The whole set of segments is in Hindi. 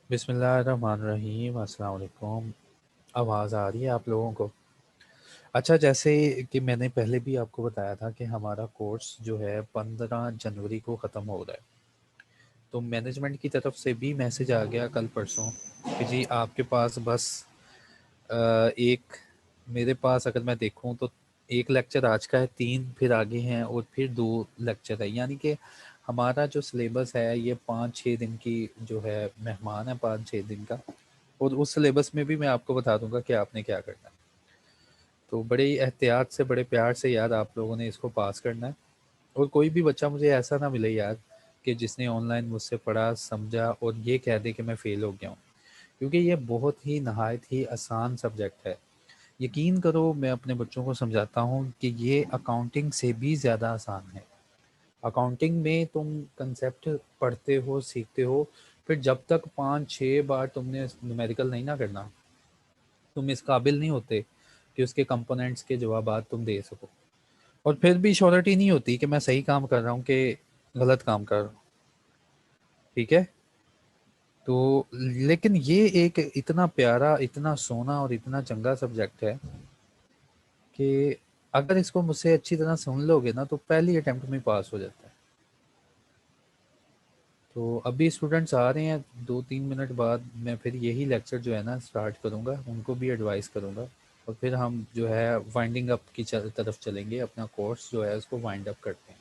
बिस्मिल्लाहिर्रहमानिर्रहीम। अस्सलाम वालेकुम। आवाज़ आ रही है आप लोगों को? अच्छा, जैसे कि मैंने पहले भी आपको बताया था कि हमारा कोर्स जो है 15 जनवरी को ख़त्म हो रहा है। तो मैनेजमेंट की तरफ से भी मैसेज आ गया कल परसों कि जी आपके पास बस एक, मेरे पास अगर मैं देखूं तो एक लेक्चर आज का है, 3 फिर आगे हैं और फिर 2 लेक्चर है। यानी कि हमारा जो सिलेबस है ये 5-6 दिन की जो है मेहमान है, 5-6 दिन का। और उस सिलेबस में भी मैं आपको बता दूंगा कि आपने क्या करना है। तो बड़े ही एहतियात से, बड़े प्यार से यार आप लोगों ने इसको पास करना है। और कोई भी बच्चा मुझे ऐसा ना मिले यार कि जिसने ऑनलाइन मुझसे पढ़ा समझा और ये कह दे कि मैं फ़ेल हो गया हूँ, क्योंकि ये बहुत ही नहायत ही आसान सब्जेक्ट है। यकीन करो, मैं अपने बच्चों को समझाता हूँ कि ये अकाउंटिंग से भी ज़्यादा आसान है। अकाउंटिंग में तुम कंसेप्ट पढ़ते हो, सीखते हो, फिर जब तक 5-6 बार तुमने न्यूमेरिकल नहीं ना करना, तुम इस काबिल नहीं होते कि उसके कंपोनेंट्स के जवाबात तुम दे सको। और फिर भी श्योरिटी नहीं होती कि मैं सही काम कर रहा हूँ कि गलत काम कर रहा हूँ। ठीक है? तो लेकिन ये एक इतना प्यारा, इतना सोना और इतना चंगा सब्जेक्ट है कि अगर इसको मुझसे अच्छी तरह सुन लोगे ना तो पहली अटेम्प्ट में पास हो जाता है। तो अभी स्टूडेंट्स आ रहे हैं, 2-3 मिनट बाद मैं फिर यही लेक्चर जो है ना स्टार्ट करूँगा, उनको भी एडवाइस करूँगा। और फिर हम जो है वाइंडिंग अप की तरफ चलेंगे, अपना कोर्स जो है उसको वाइंड अप करते हैं।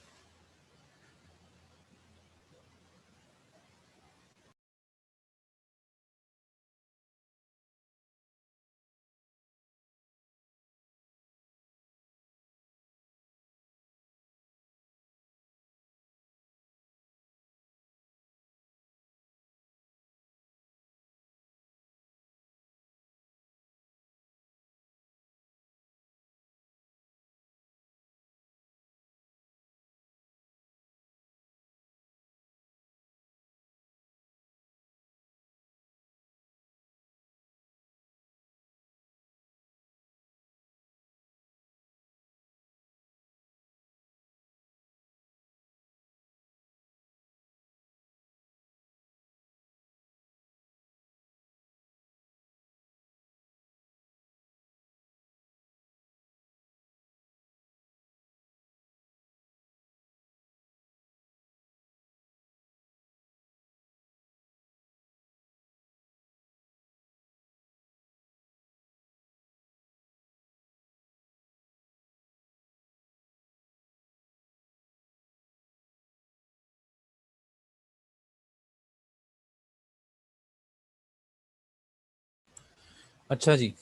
अच्छा जी,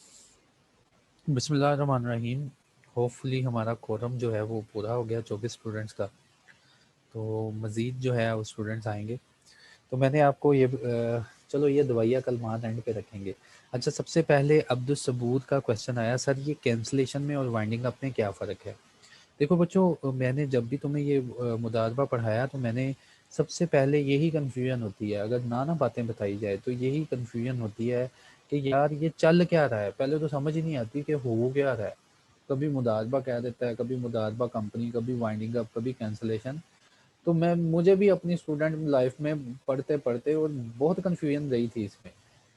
बिस्मिल्लाहिर्रहमानिर्रहीम। होपफुली हमारा कोरम जो है वो पूरा हो गया 24 स्टूडेंट्स का। तो मज़ीद जो है वो स्टूडेंट्स आएंगे। तो मैंने आपको ये चलो ये दवाइयाँ कल मान एंड पे रखेंगे। अच्छा, सबसे पहले अब्दुल सबूत का क्वेश्चन आया, सर ये कैंसलेशन में और वाइंडिंग अप में क्या फ़र्क है? देखो बच्चों, मैंने जब भी तुम्हें ये मुदारबा पढ़ाया तो मैंने सबसे पहले यही कन्फ्यूजन होती है, अगर ना बातें बताई जाए तो यही कन्फ्यूजन होती है कि यार ये चल क्या रहा है। पहले तो समझ ही नहीं आती कि हो क्या रहा है। कभी मुदारबा कह देता है, कभी मुदारबा कंपनी, कभी वाइंडिंग अप, कभी कैंसलेशन। तो मैं मुझे भी अपनी स्टूडेंट लाइफ में पढ़ते पढ़ते और बहुत कन्फ्यूजन रही थी इसमें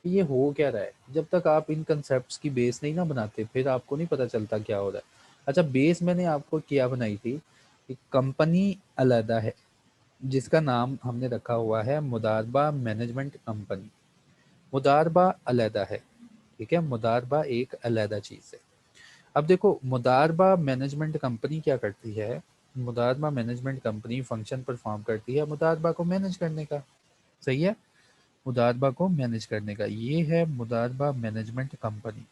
कि ये हो क्या रहा है। जब तक आप इन कंसेप्ट की बेस नहीं ना बनाते फिर आपको नहीं पता चलता क्या हो रहा है। अच्छा, बेस मैंने आपको क्या बनाई थी कि कंपनी अलहदा है, जिसका नाम हमने रखा हुआ है मुदारबा मैनेजमेंट कंपनी। मुदारबा अलहदा है, ठीक है, मुदारबा एक अलहदा चीज़ है। अब देखो, मुदारबा मैनेजमेंट कंपनी क्या करती है? मुदारबा मैनेजमेंट कंपनी फंक्शन परफॉर्म करती है मुदारबा को मैनेज करने का। सही है? मुदारबा को मैनेज करने का ये है मुदारबा मैनेजमेंट कंपनी,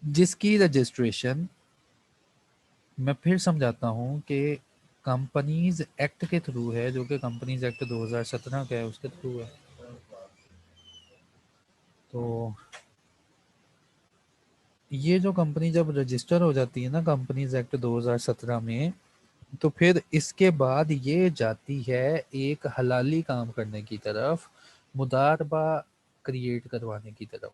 जिसकी रजिस्ट्रेशन मैं फिर समझाता हूँ कि कंपनीज एक्ट के थ्रू है, जो कि कंपनीज एक्ट 2017 का है, उसके थ्रू है। तो ये जो कंपनी जब रजिस्टर हो जाती है ना कंपनीज एक्ट 2017 में, तो फिर इसके बाद ये जाती है एक हलाली काम करने की तरफ, मुदारबा क्रिएट करवाने की तरफ।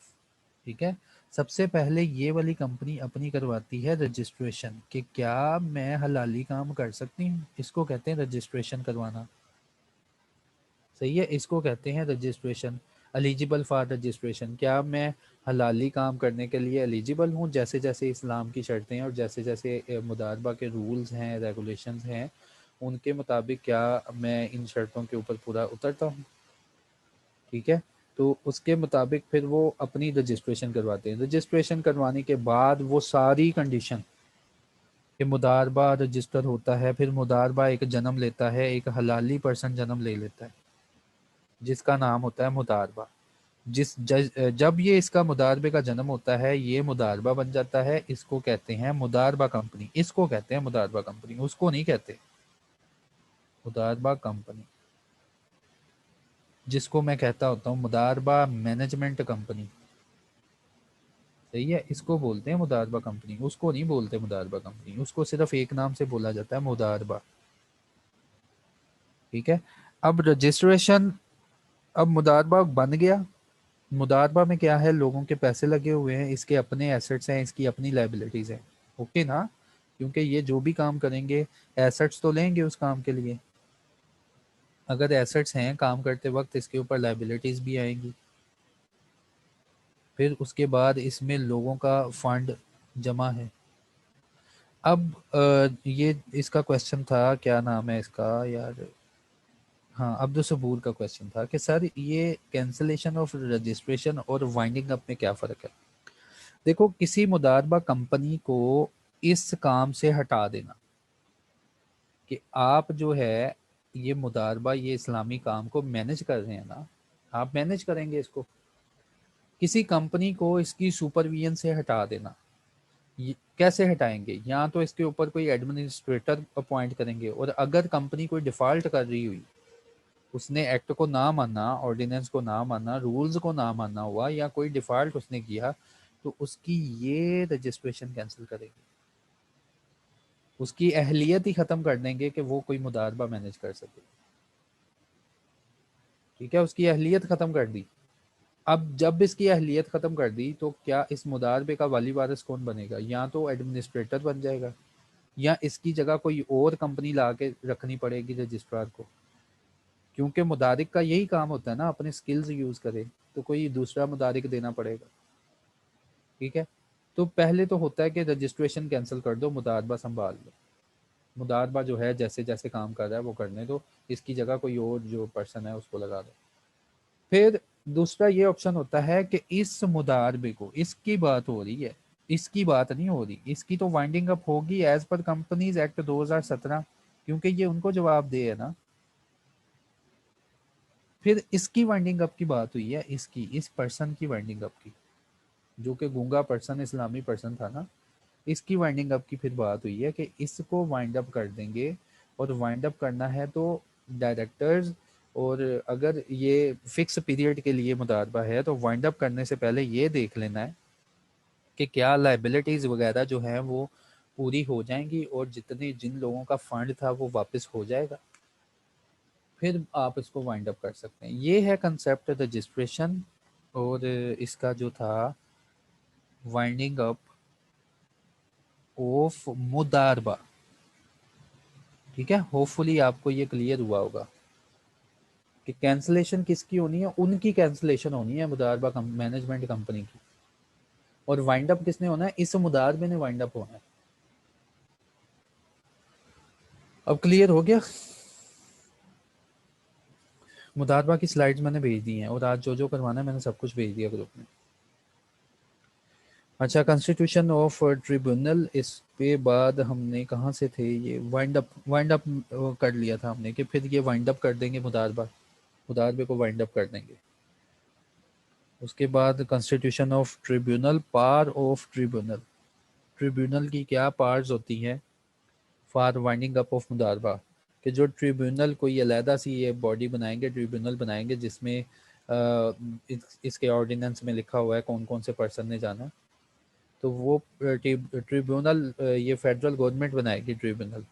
ठीक है? सबसे पहले ये वाली कंपनी अपनी करवाती है रजिस्ट्रेशन कि क्या मैं हलाली काम कर सकती हूँ, इसको कहते हैं रजिस्ट्रेशन करवाना। सही है, इसको कहते हैं रजिस्ट्रेशन। एलिजिबल फॉर रजिस्ट्रेशन, क्या मैं हलाली काम करने के लिए एलिजिबल हूँ, जैसे जैसे इस्लाम की शर्तें हैं और जैसे जैसे मुदारबा के रूल्स हैं, रेगुलेशंस हैं, उनके मुताबिक क्या मैं इन शर्तों के ऊपर पूरा उतरता हूँ। ठीक है, तो उसके मुताबिक फिर वो अपनी रजिस्ट्रेशन करवाते हैं। रजिस्ट्रेशन करवाने के बाद वो सारी कंडीशन कि मुदारबा रजिस्टर होता है, फिर मुदारबा एक जन्म लेता है, एक हलाली पर्सन जन्म ले लेता है जिसका नाम होता है मुदारबा। जब ये इसका मुदारबे का जन्म होता है, ये मुदारबा बन जाता है, इसको कहते हैं मुदारबा कंपनी, इसको कहते हैं मुदारबा कंपनी, उसको नहीं कहते। मुदारबा कंपनी, जिसको मैं कहता होता हूँ मुदारबा मैनेजमेंट कंपनी, सही है, इसको बोलते हैं मुदारबा कंपनी, उसको नहीं बोलते मुदारबा कंपनी, उसको सिर्फ एक नाम से बोला जाता है, मुदारबा। ठीक है, अब रजिस्ट्रेशन, अब मुदारबा बन गया। मुदारबा में क्या है, लोगों के पैसे लगे हुए हैं, इसके अपने एसेट्स हैं, इसकी अपनी लाइबिलिटीज हैं। ओके ना, क्योंकि ये जो भी काम करेंगे एसेट्स तो लेंगे उस काम के लिए। अगर एसेट्स हैं काम करते वक्त, इसके ऊपर लाइबिलिटीज भी आएंगी। फिर उसके बाद इसमें लोगों का फंड जमा है। अब ये इसका क्वेश्चन था, क्या नाम है इसका यार, हाँ, अब्दुल सबूर का क्वेश्चन था कि सर ये कैंसलेशन ऑफ रजिस्ट्रेशन और वाइंडिंग अप में क्या फ़र्क है। देखो, किसी मुदारबा कंपनी को इस काम से हटा देना कि आप जो है ये मुदारबा, ये इस्लामी काम को मैनेज कर रहे हैं ना, आप मैनेज करेंगे इसको, किसी कंपनी को इसकी सुपरविजन से हटा देना, कैसे हटाएंगे, या तो इसके ऊपर कोई एडमिनिस्ट्रेटर अपॉइंट करेंगे, और अगर कंपनी कोई डिफ़ॉल्ट कर रही हुई, उसने एक्ट को ना माना, ऑर्डिनेंस को ना माना, रूल्स को ना माना हुआ, या कोई डिफ़ॉल्ट उसने किया, तो उसकी ये रजिस्ट्रेशन कैंसिल करेगी, उसकी अहलियत ही ख़त्म कर देंगे कि वो कोई मुदारबा मैनेज कर सके। ठीक है, उसकी अहलियत ख़त्म कर दी। अब जब इसकी अहलियत ख़त्म कर दी, तो क्या इस मुदारबे का वाली वारिस कौन बनेगा, या तो एडमिनिस्ट्रेटर बन जाएगा, या इसकी जगह कोई और कंपनी ला के रखनी पड़ेगी रजिस्ट्रार को, क्योंकि मुदारिक का यही काम होता है ना, अपने स्किल्स यूज़ करे, तो कोई दूसरा मुदारिक देना पड़ेगा। ठीक है, तो पहले तो होता है कि रजिस्ट्रेशन कैंसिल कर दो, मुदारबा संभाल लो, मुदारबा जो है जैसे जैसे काम कर रहा है वो करने दो, इसकी जगह कोई और जो पर्सन है उसको लगा दो। फिर दूसरा ये ऑप्शन होता है कि इस मुदारबे को, इसकी बात हो रही है, इसकी बात नहीं हो रही, इसकी तो वाइंडिंग अप होगी एज पर कंपनीज एक्ट 2017, क्योंकि ये उनको जवाब दे है ना। फिर इसकी वाइंडिंग अप की बात हुई है, इसकी, इस पर्सन की वाइंडिंग अप की, जो कि गूंगा पर्सन, इस्लामी पर्सन था ना, इसकी वाइंडिंग अप की फिर बात हुई है कि इसको वाइंड अप कर देंगे, और वाइंड अप करना है तो डायरेक्टर्स, और अगर ये फिक्स पीरियड के लिए मुदारबा है तो वाइंड अप करने से पहले ये देख लेना है कि क्या लाइबिलिटीज़ वगैरह जो हैं वो पूरी हो जाएंगी, और जिन लोगों का फंड था वो वापस हो जाएगा, फिर आप इसको वाइंड अप कर सकते हैं। ये है कंसेप्ट रजिस्ट्रेशन, और इसका जो था वाइंडिंग अप ऑफ मुदारबा। ठीक है, होपफुली आपको ये क्लियर हुआ होगा कि कैंसलेशन किसकी होनी है, उनकी कैंसलेशन होनी है, मुदारबा मैनेजमेंट कंपनी की, और वाइंड अप किसने होना है, इस मुदारबे ने वाइंड अप होना है। अब क्लियर हो गया। मुदारबा की स्लाइड्स मैंने भेज दी हैं, और आज जो जो करवाना है मैंने सब कुछ भेज दिया ग्रुप में। अच्छा, कॉन्स्टिट्यूशन ऑफ ट्रिब्यूनल, इस पे बाद हमने कहाँ से थे, ये वाइंड अप कर लिया था हमने, कि फिर ये वाइंड अप कर देंगे मुदारबा, मुदारबे को वाइंड अप कर देंगे। उसके बाद constitution of tribunal, power of tribunal, tribunal की क्या पावर्स होती हैं फॉर वाइंडिंग अप ऑफ मुदारबा, कि जो ट्रिब्यूनल कोई अलहदा सी ये बॉडी बनाएंगे, ट्रिब्यूनल बनाएंगे, जिसमें इसके ऑर्डिनेंस में लिखा हुआ है कौन कौन से पर्सन ने जाना, तो वो ट्रिब्यूनल ये फेडरल गवर्नमेंट बनाएगी ट्रिब्यूनल,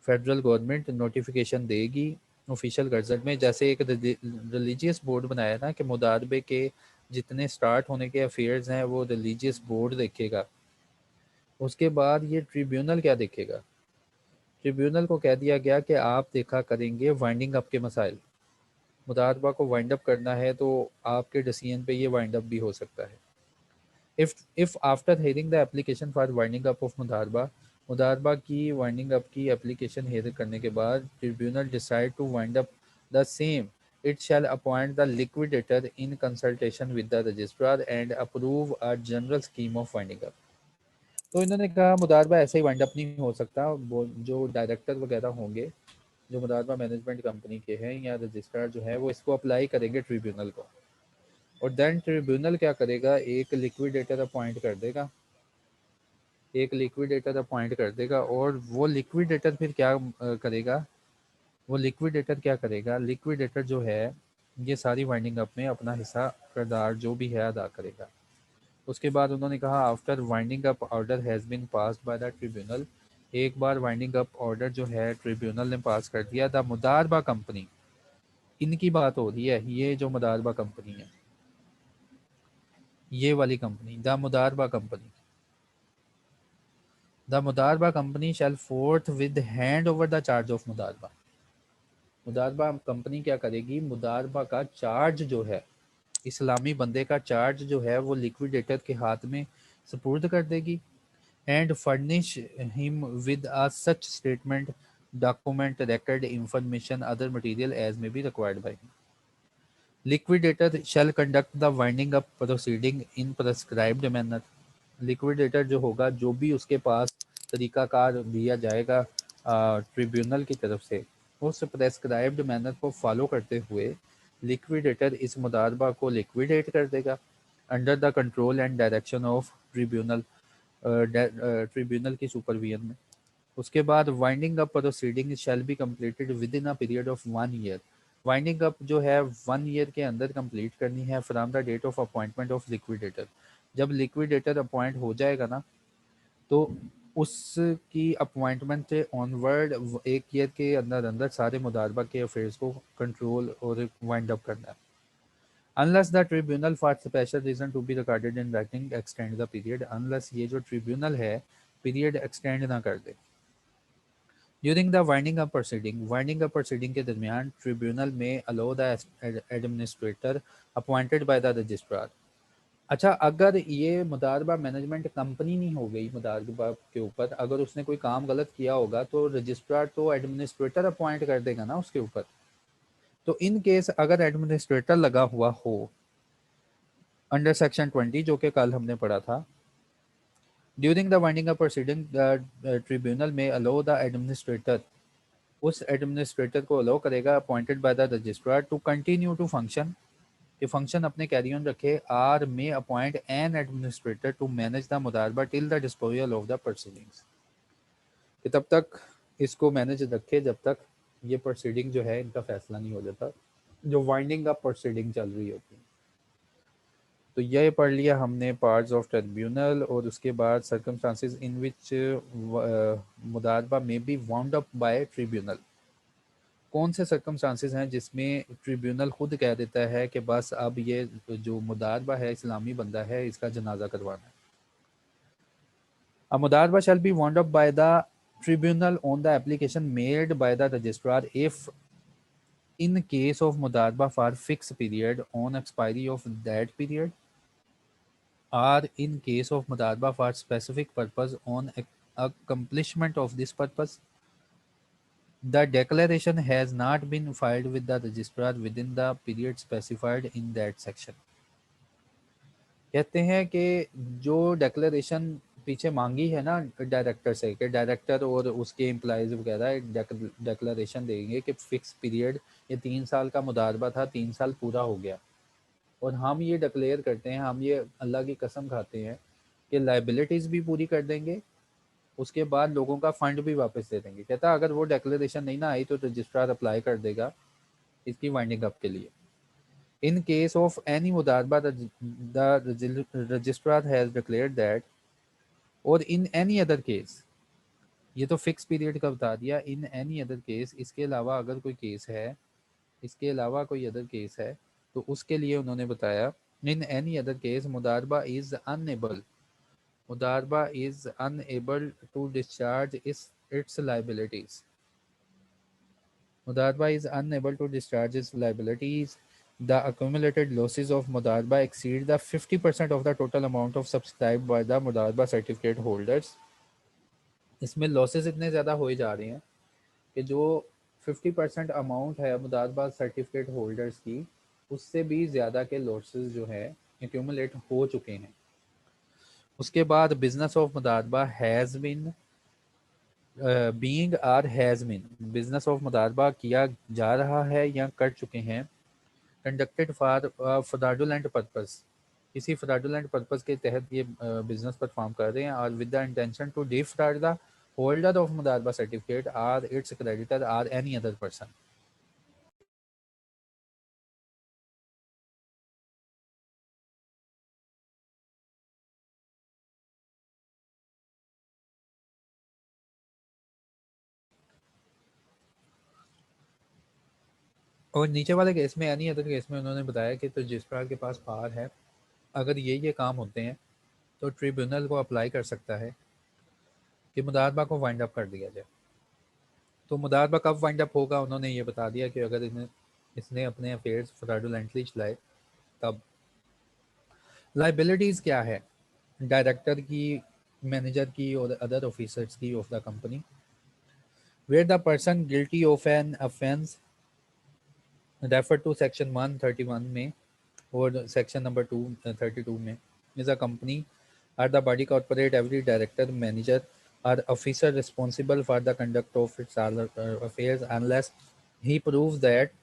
फेडरल गवर्नमेंट नोटिफिकेशन देगी ऑफिशियल गजट में, जैसे एक रिलीजियस बोर्ड बनाया ना कि मुदारबे के जितने स्टार्ट होने के अफेयर्स हैं वो रिलीजियस बोर्ड देखेगा। उसके बाद ये ट्रिब्यूनल क्या देखेगा, ट्रिब्यूनल को कह दिया गया कि आप देखा करेंगे वाइंडिंग अप के मसाइल, मुदारबा को वाइंड अप करना है तो आपके डिसीजन पे ये वाइंड अप भी हो सकता है। If after hearing the application for winding up of मुदारबा की वाइंडिंग अप की एप्लीकेशन हेयर करने के बाद tribunal decide to wind up the same, it shall appoint the liquidator in consultation with the registrar and approve a general scheme of winding up। तो इन्होंने कहा मुदारबा ऐसे ही वाइंड अप नहीं हो सकता, वो जो डायरेक्टर वगैरह होंगे जो मुदारबा मैनेजमेंट कंपनी के हैं या रजिस्ट्रार जो है वो इसको अप्लाई करेंगे ट्रिब्यूनल को, और देन ट्रिब्यूनल क्या करेगा, एक लिक्विडेटर अपॉइंट कर देगा, एक लिक्विडेटर अपॉइंट कर देगा। और वो लिक्विडेटर फिर क्या करेगा, वो लिक्विडेटर क्या करेगा, लिक्विडेटर जो है ये सारी वाइंडिंग अप में अपना हिस्सा किरदार जो भी है अदा करेगा। उसके बाद उन्होंने कहा after winding up order has been passed by the tribunal, एक बार वाइंडिंग अप ऑर्डर जो है ट्रिब्यूनल ने पास कर दिया, द मुदारबा कंपनी, इनकी बात हो रही है, ये जो मुदारबा कंपनी है, ये वाली company the modaraba company, the modaraba company shall forthwith hand over the charge of modaraba, modaraba company क्या करेगी, मुदारबा का चार्ज जो है, इस्लामी बंदे का चार्ज जो है वो लिक्विडेटर के हाथ में सुपुर्द कर देगी। And furnish him with a such statement, document, record, information, other material as may be required by him. Liquidator shall conduct the winding up proceeding in prescribed manner. Liquidator जो होगा, जो भी उसके पास तरीकाकार दिया जाएगा ट्रिब्यूनल की तरफ से, उस प्रेस्क्राइब्ड मैनर को फॉलो करते हुए लिक्विडेटर इस मुदारबा को लिक्विडेट कर देगा under the control and direction of tribunal, tribunal की सुपरविजन में। उसके बाद winding up proceeding shall be completed within a period of 1 year, winding up जो है 1 ईयर के अंदर कंप्लीट करनी है from the date of appointment of liquidator. जब लिक्विडेटर अपॉइंट हो जाएगा ना, तो उसकी अपॉइंटमेंट से ऑनवर्ड 1 ईयर के अंदर अंदर सारे मुदारबा के अफेयर्स को कंट्रोल और वाइंड अप करना है। Unless the tribunal for special reason to be recorded in writing extend the period, unless ये जो ट्रिब्यूनल है पीरियड एक्सटेंड ना कर दे। During the winding up proceeding के दरमियान ट्रिब्यूनल में allow the administrator appointed by the registrar. अच्छा, अगर ये मुदारबा मैनेजमेंट कंपनी नहीं हो गई मुदारबा के ऊपर, अगर उसने कोई काम गलत किया होगा तो रजिस्ट्रार तो एडमिनिस्ट्रेटर अपॉइंट कर देगा ना उसके ऊपर। तो इन केस अगर एडमिनिस्ट्रेटर लगा हुआ हो अंडर सेक्शन 20 जो कि कल हमने पढ़ा था, during the winding up proceeding tribunal में अलो द एडमिनिस्ट्रेटर, उस एडमिनिस्ट्रेटर को अलो करेगा appointed by the registrar to continue to function, कि फंक्शन अपने कैरी ऑन रखे, or may appoint an administrator to manage the modaraba till the disposal of the proceedings, कि तब तक इसको मैनेज रखे जब तक ये प्रोसीडिंग जो है इनका फैसला नहीं हो जाता, जो वाइंडिंग अप प्रोसीडिंग चल रही होती है। तो ये पढ़ लिया हमने पार्ट्स ऑफ ट्रिब्यूनल, और उसके बाद सर्कमस्टांसेस इन विच मुदारबा में be wound up by tribunal. कौन से सर्कमस्टांसेस हैं जिसमें ट्रिब्यूनल खुद कह देता है कि बस अब ये जो मुदारबा है इस्लामी बंदा है इसका जनाजा करवाना है। A mudarba shall be wound up by the tribunal on the application made by the registrar if in case of mudarba for fixed period on expiry of that period, or in case of mudarba for specific purpose on accomplishment of this purpose, the declaration has not been filed with the registrar within the period specified in that section। कहते हैं कि जो डेक्लेरेशन पीछे मांगी है ना डायरेक्टर से, कि डायरेक्टर और उसके एम्प्लॉयज़ वगैरह डेक्लेरेशन देंगे कि फ़िक्स पीरियड, ये 3 साल का मुदारबा था, 3 साल पूरा हो गया, और हम ये डिक्लेयर करते हैं, हम ये अल्लाह की कसम खाते हैं कि लाइबिलिटीज़ भी पूरी कर देंगे, उसके बाद लोगों का फ़ंड भी वापस दे देंगे। कहता अगर वो डेक्लेरेशन नहीं ना आई तो रजिस्ट्रार अप्लाई कर देगा इसकी वाइंडिंग अप के लिए। In case of any mudarba, the registrar has declared that, और in any other case, ये तो फिक्स पीरियड का बता दिया, इन एनी अदर केस, इसके अलावा अगर कोई केस है, इसके अलावा कोई अदर केस है तो उसके लिए उन्होंने बताया in any other case modaraba is unable to discharge its liabilities. Mudarba is unable to discharge its liabilities. The accumulated losses of Mudarba exceed the 50% of the total amount of subscribed by the Mudarba certificate holders. इसमें लॉसेस इतने ज़्यादा हो जा रहे हैं कि जो 50% अमाउंट है मुदारबा सर्टिफिकेट होल्डर्स की, उससे भी ज़्यादा के लॉसेस जो है एक्यूमुलेट हो चुके हैं। उसके बाद business of modaraba has been being or has been, business of modaraba किया जा रहा है या कर चुके हैं। कंडक्टेड फॉर फ्रॉडुलेंट पर्पस, किसी फ्रॉडुलेंट पर्पस के तहत ये बिजनेस परफॉर्म कर रहे हैं, और with the intention to defraud the holder of modaraba certificate or its creditor or any other person. और नीचे वाले केस में एनी अदर केस में उन्होंने बताया कि तो रजिस्ट्रार के पास पावर है, अगर ये काम होते हैं तो ट्रिब्यूनल को अप्लाई कर सकता है कि मुदारबा को वाइंड अप कर दिया जाए। तो मुदारबा कब वाइंड अप होगा, उन्होंने ये बता दिया कि अगर इसने अपने अफेयर्स फ्रॉडुलेंटली चलाए तब। लाइबिलिटीज़ क्या है, डायरेक्टर की, मैनेजर की और अदर ऑफिसर्स की of the company, where the person guilty of an offence refer to section 131 में और सेक्शन नंबर 232 में, is a company or the body corporate every director manager or officer responsible for the conduct of its affairs unless he proves that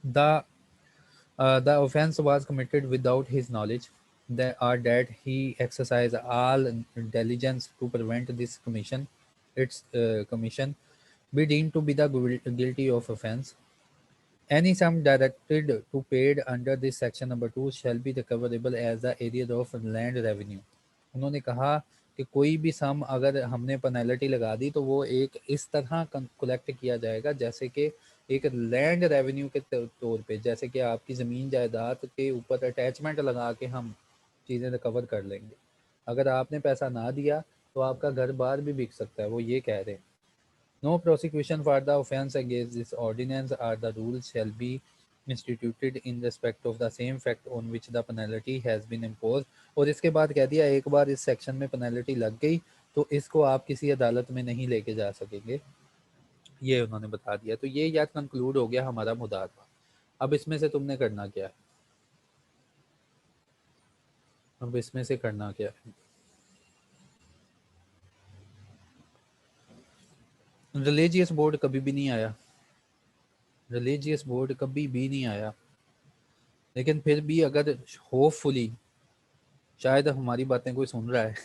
the offense was committed without his knowledge, that he exercised all diligence to prevent this commission, its commission be deemed to be the guilty of offense. Any sum directed to paid under this section number 2 shall be recoverable as the area of land revenue. उन्होंने कहा कि कोई भी सम अगर हमने पेनल्टी लगा दी तो वो एक इस तरह कलेक्ट किया जाएगा जैसे कि एक लैंड रेवेन्यू के तौर पे, जैसे कि आपकी ज़मीन जायदाद के ऊपर अटैचमेंट लगा के हम चीज़ें रिकवर कर लेंगे। अगर आपने पैसा ना दिया तो आपका घर बार भी बिक सकता है, वो ये कह रहे हैं। No prosecution for the offence against this ordinance or the rules shall be instituted in respect of the same fact on which the penalty has been imposed। और इसके बाद कह दिया एक बार इस सेक्शन में पेनल्टी लग गई तो इसको आप किसी अदालत में नहीं लेके जा सकेंगे, ये उन्होंने बता दिया। तो ये याद कंक्लूड हो गया हमारा मुदारबा। अब इसमें से तुमने करना क्या है, अब इसमें से करना क्या है। रिलीजियस बोर्ड कभी भी नहीं आया, रिलीजियस बोर्ड कभी भी नहीं आया, लेकिन फिर भी अगर होपफुली शायद हमारी बातें कोई सुन रहा है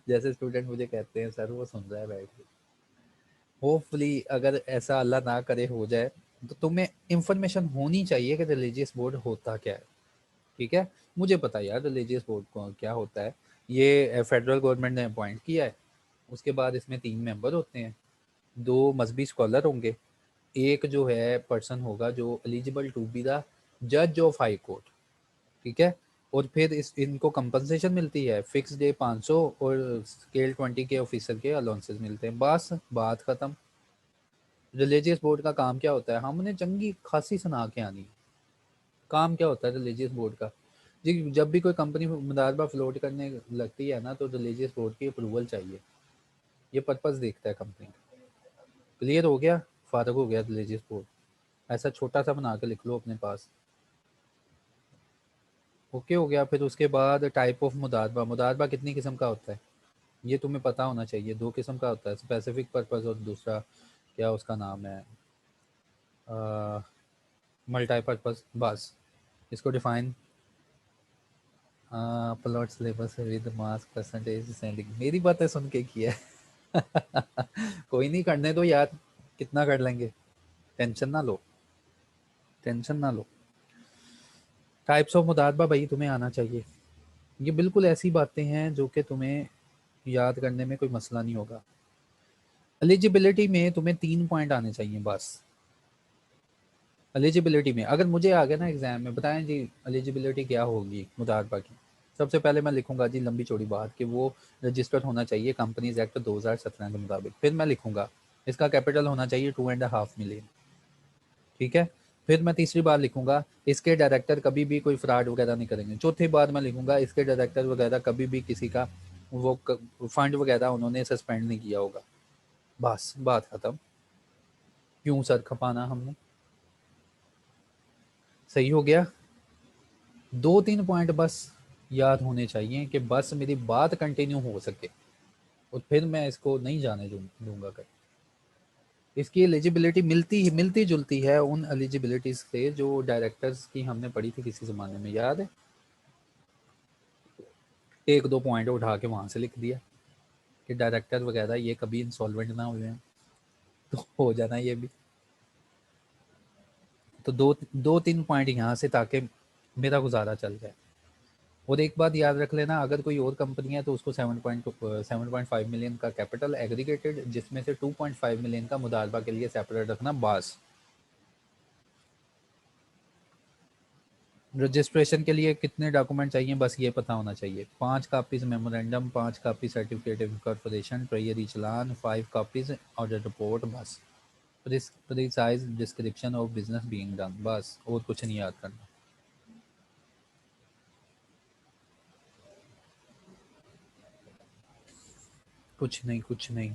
जैसे स्टूडेंट मुझे कहते हैं सर वो सुन रहा है बैठ के, होपफुली अगर ऐसा अल्लाह ना करे हो जाए तो तुम्हें इंफॉर्मेशन होनी चाहिए कि रिलीजियस बोर्ड होता क्या है। ठीक है, मुझे पता है यार रिलीजियस बोर्ड को क्या होता है। ये फेडरल गवर्नमेंट ने अपॉइंट किया है, उसके बाद इसमें 3 मेंबर होते हैं, 2 मजहबी स्कॉलर होंगे, एक जो है पर्सन होगा जो एलिजिबल टू बी द जज ऑफ हाई कोर्ट। ठीक है, और फिर इनको कंपनसेशन मिलती है, फिक्स डे 500 और स्केल 20 के ऑफिसर के अलाउंसेस मिलते हैं, बस बात खत्म। रिलीजियस बोर्ड का काम क्या होता है, हमने चंगी खासी सुना के आनी। काम क्या होता है रिलीजियस बोर्ड का जी, जब भी कोई कंपनी मुदारबा फ्लोट करने लगती है ना तो रिलीजियस बोर्ड की अप्रूवल चाहिए, ये पर्पस देखता है कंपनी का। क्लियर हो गया, फारग हो गया रिलीजियस बोर्ड, ऐसा छोटा सा बना के लिख लो अपने पास। ओके हो गया। फिर उसके बाद टाइप ऑफ मुदारबा, मुदारबा कितनी किस्म का होता है ये तुम्हें पता होना चाहिए, 2 किस्म का होता है, स्पेसिफिक पर्पस और दूसरा क्या उसका नाम है मल्टीपर्पस। बस इसको define plot syllabus with marks percentage sending, मेरी बातें सुन के किया है कोई नहीं, करने दो यार, कितना कर लेंगे, टेंशन ना लो, टेंशन ना लो। टाइप्स ऑफ मुदारबा भाई तुम्हें आना चाहिए, ये बिल्कुल ऐसी बातें हैं जो कि तुम्हें याद करने में कोई मसला नहीं होगा। एलिजिबिलिटी में तुम्हें 3 पॉइंट आने चाहिए बस। एलिजिबिलिटी में अगर मुझे आ गया ना एग्जाम में, बताएं जी एलिजिबिलिटी क्या होगी मुदारबा की, सबसे पहले मैं लिखूंगा जी लंबी चौड़ी बात कि वो रजिस्टर्ड होना चाहिए कंपनीज एक्ट 2017 के मुताबिक। फिर मैं लिखूंगा इसका कैपिटल होना चाहिए 2.5 मिलियन। ठीक है, फिर मैं तीसरी बार लिखूंगा इसके डायरेक्टर कभी भी कोई फ्रॉड वगैरह नहीं करेंगे। चौथी बार मैं लिखूंगा इसके डायरेक्टर वगैरह कभी भी किसी का वो फंड वगैरह उन्होंने सस्पेंड नहीं किया होगा। बस बात खत्म। क्यों सर खपाना हमने? सही हो गया। 2-3 पॉइंट बस याद होने चाहिए कि बस मेरी बात कंटिन्यू हो सके, और फिर मैं इसको नहीं जाने दूंगा कहीं। इसकी एलिजिबिलिटी मिलती जुलती है उन एलिजिबिलिटीज से जो डायरेक्टर्स की हमने पढ़ी थी किसी ज़माने में, याद है? एक दो पॉइंट उठा के वहाँ से लिख दिया कि डायरेक्टर वगैरह ये कभी इंसॉल्वेंट ना हुए हैं, तो हो जाना ये भी। तो दो तीन पॉइंट यहाँ से, ताकि मेरा गुजारा चल जाए। और एक बात याद रख लेना, अगर कोई और कंपनी है तो उसको 7.5 मिलियन का कैपिटल एग्रीगेटेड, जिसमें से 2.5 मिलियन का मुदारबा के लिए सेपरेट रखना बस। रजिस्ट्रेशन के लिए कितने डॉक्यूमेंट चाहिए बस ये पता होना चाहिए। 5 copies memorandum, 5 copy certificate of incorporation, treasury challan, 5 copies audit report बस। Precise description of business being done, बस और कुछ नहीं याद करना। कुछ नहीं, कुछ नहीं।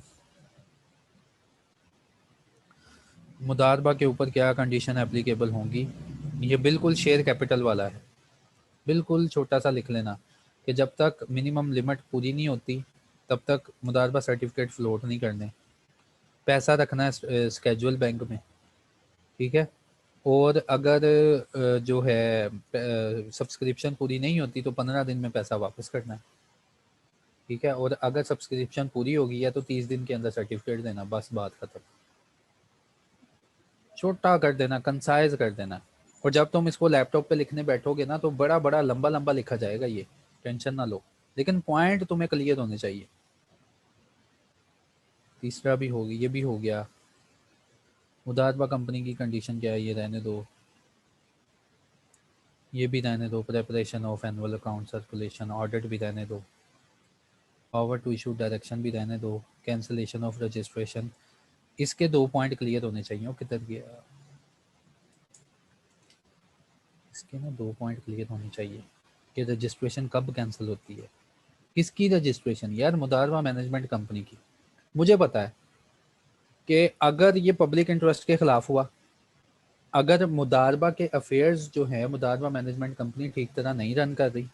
मुदारबा के ऊपर क्या कंडीशन एप्लीकेबल होंगी? ये बिल्कुल शेयर कैपिटल वाला है। बिल्कुल छोटा सा लिख लेना कि जब तक मिनिमम लिमिट पूरी नहीं होती तब तक मुदारबा सर्टिफिकेट फ्लोट नहीं करने। पैसा रखना है स्केजुअल बैंक में। ठीक है। और अगर जो है सब्सक्रिप्शन पूरी नहीं होती तो 15 दिन में पैसा वापस करना है। ठीक है। और अगर सब्सक्रिप्शन पूरी होगी है तो 30 दिन के अंदर सर्टिफिकेट देना, बस बात खत्म। छोटा कर देना, कंसाइज कर देना। और जब तुम इसको लैपटॉप पे लिखने बैठोगे ना तो बड़ा बड़ा लंबा लंबा लिखा जाएगा, ये टेंशन ना लो, लेकिन पॉइंट तुम्हें क्लियर होने चाहिए। तीसरा भी हो गया, ये भी हो गया। मुदारबा कंपनी की कंडीशन क्या है, ये रहने दो, ये भी रहने दो। Preparation of annual account circulation audit भी रहने दो। पावर टू इशू डायरेक्शन भी रहने दो। कैंसिलेशन ऑफ रजिस्ट्रेशन, इसके 2 पॉइंट क्लियर होने चाहिए। वो किधर गया? इसके ना 2 पॉइंट क्लियर होने चाहिए कि रजिस्ट्रेशन कब कैंसिल होती है। किसकी रजिस्ट्रेशन यार? मुदारबा मैनेजमेंट कंपनी की। मुझे पता है कि अगर ये पब्लिक इंटरेस्ट के खिलाफ हुआ, अगर मुदारबा के अफेयर्स जो है, मुदारबा मैनेजमेंट कंपनी ठीक तरह नहीं रन कर रही,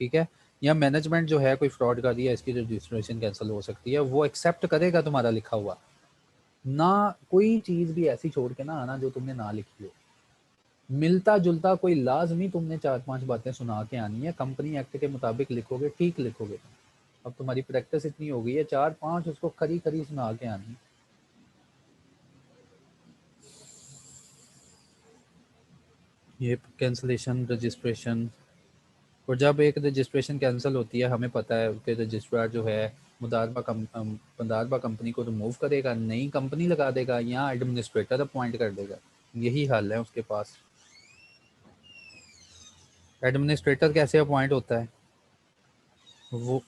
ठीक है, या मैनेजमेंट जो है कोई फ्रॉड कर रही है, इसकी रजिस्ट्रेशन कैंसिल हो सकती है। वो एक्सेप्ट करेगा तुम्हारा लिखा हुआ, ना कोई चीज़ भी ऐसी छोड़ के ना आना जो तुमने ना लिखी हो। मिलता जुलता कोई लाजमी तुमने 4-5 बातें सुना के आनी है, कंपनी एक्ट के मुताबिक लिखोगे, ठीक लिखोगे। अब तुम्हारी प्रैक्टिस इतनी हो गई है, 4-5 उसको खरी खरी सुना के आनी। ये कैंसलेशन रजिस्ट्रेशन, और जब एक रजिस्ट्रेशन कैंसिल होती है हमें पता है कि रजिस्ट्रार जो है मुदारबा कंपनी को रिमूव करेगा, नई कंपनी लगा देगा या एडमिनिस्ट्रेटर अपॉइंट कर देगा। यही हाल है उसके पास। एडमिनिस्ट्रेटर कैसे अपॉइंट होता है? वो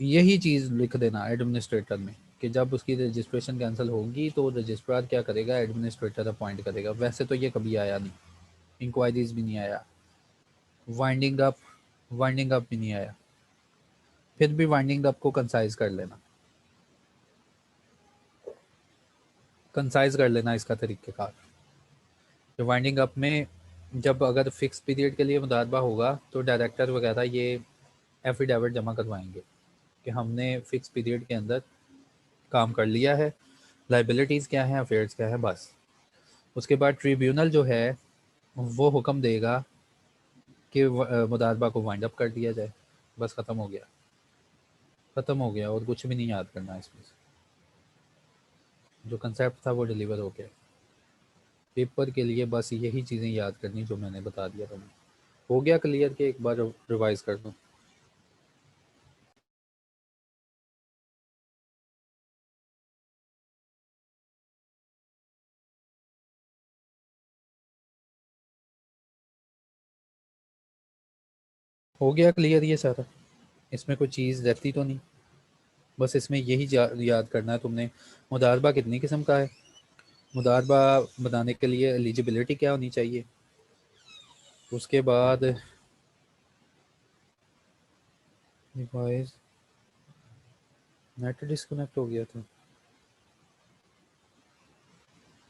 यही चीज़ लिख देना एडमिनिस्ट्रेटर में, कि जब उसकी रजिस्ट्रेशन कैंसिल होगी तो रजिस्ट्रार क्या करेगा, एडमिनिस्ट्रेटर अपॉइंट करेगा। वैसे तो ये कभी आया नहीं, इंक्वायरीज भी नहीं आया, वाइंडिंग अप भी नहीं आया। फिर भी वाइंडिंग अप को कंसाइज कर लेना, कंसाइज कर लेना इसका तरीक़ेकार। तो वाइंडिंग अप में जब अगर फिक्स पीरियड के लिए मुदारबा होगा तो डायरेक्टर वगैरह ये एफिडेविट जमा करवाएंगे कि हमने फिक्स पीरियड के अंदर काम कर लिया है, लाइबिलिटीज़ क्या है, अफेयर्स क्या है, बस। उसके बाद ट्रिब्यूनल जो है वो हुक्म देगा कि मुदारबा को वाइंड अप कर दिया जाए। बस ख़त्म हो गया, ख़त्म हो गया, और कुछ भी नहीं याद करना इसमें से। जो कंसेप्ट था वो डिलीवर हो गया। पेपर के लिए बस यही चीज़ें याद करनी जो मैंने बता दिया तुम्हें। हो गया क्लियर कि एक बार रिवाइज कर दूँ? हो गया क्लियर ये सारा? इसमें कोई चीज़ रहती तो नहीं? बस इसमें यही याद करना है तुमने, मुदारबा कितनी किस्म का है, मुदारबा बनाने के लिए एलिजिबिलिटी क्या होनी चाहिए, उसके बाद डिवाइस, नेट डिस्कनेक्ट हो गया था,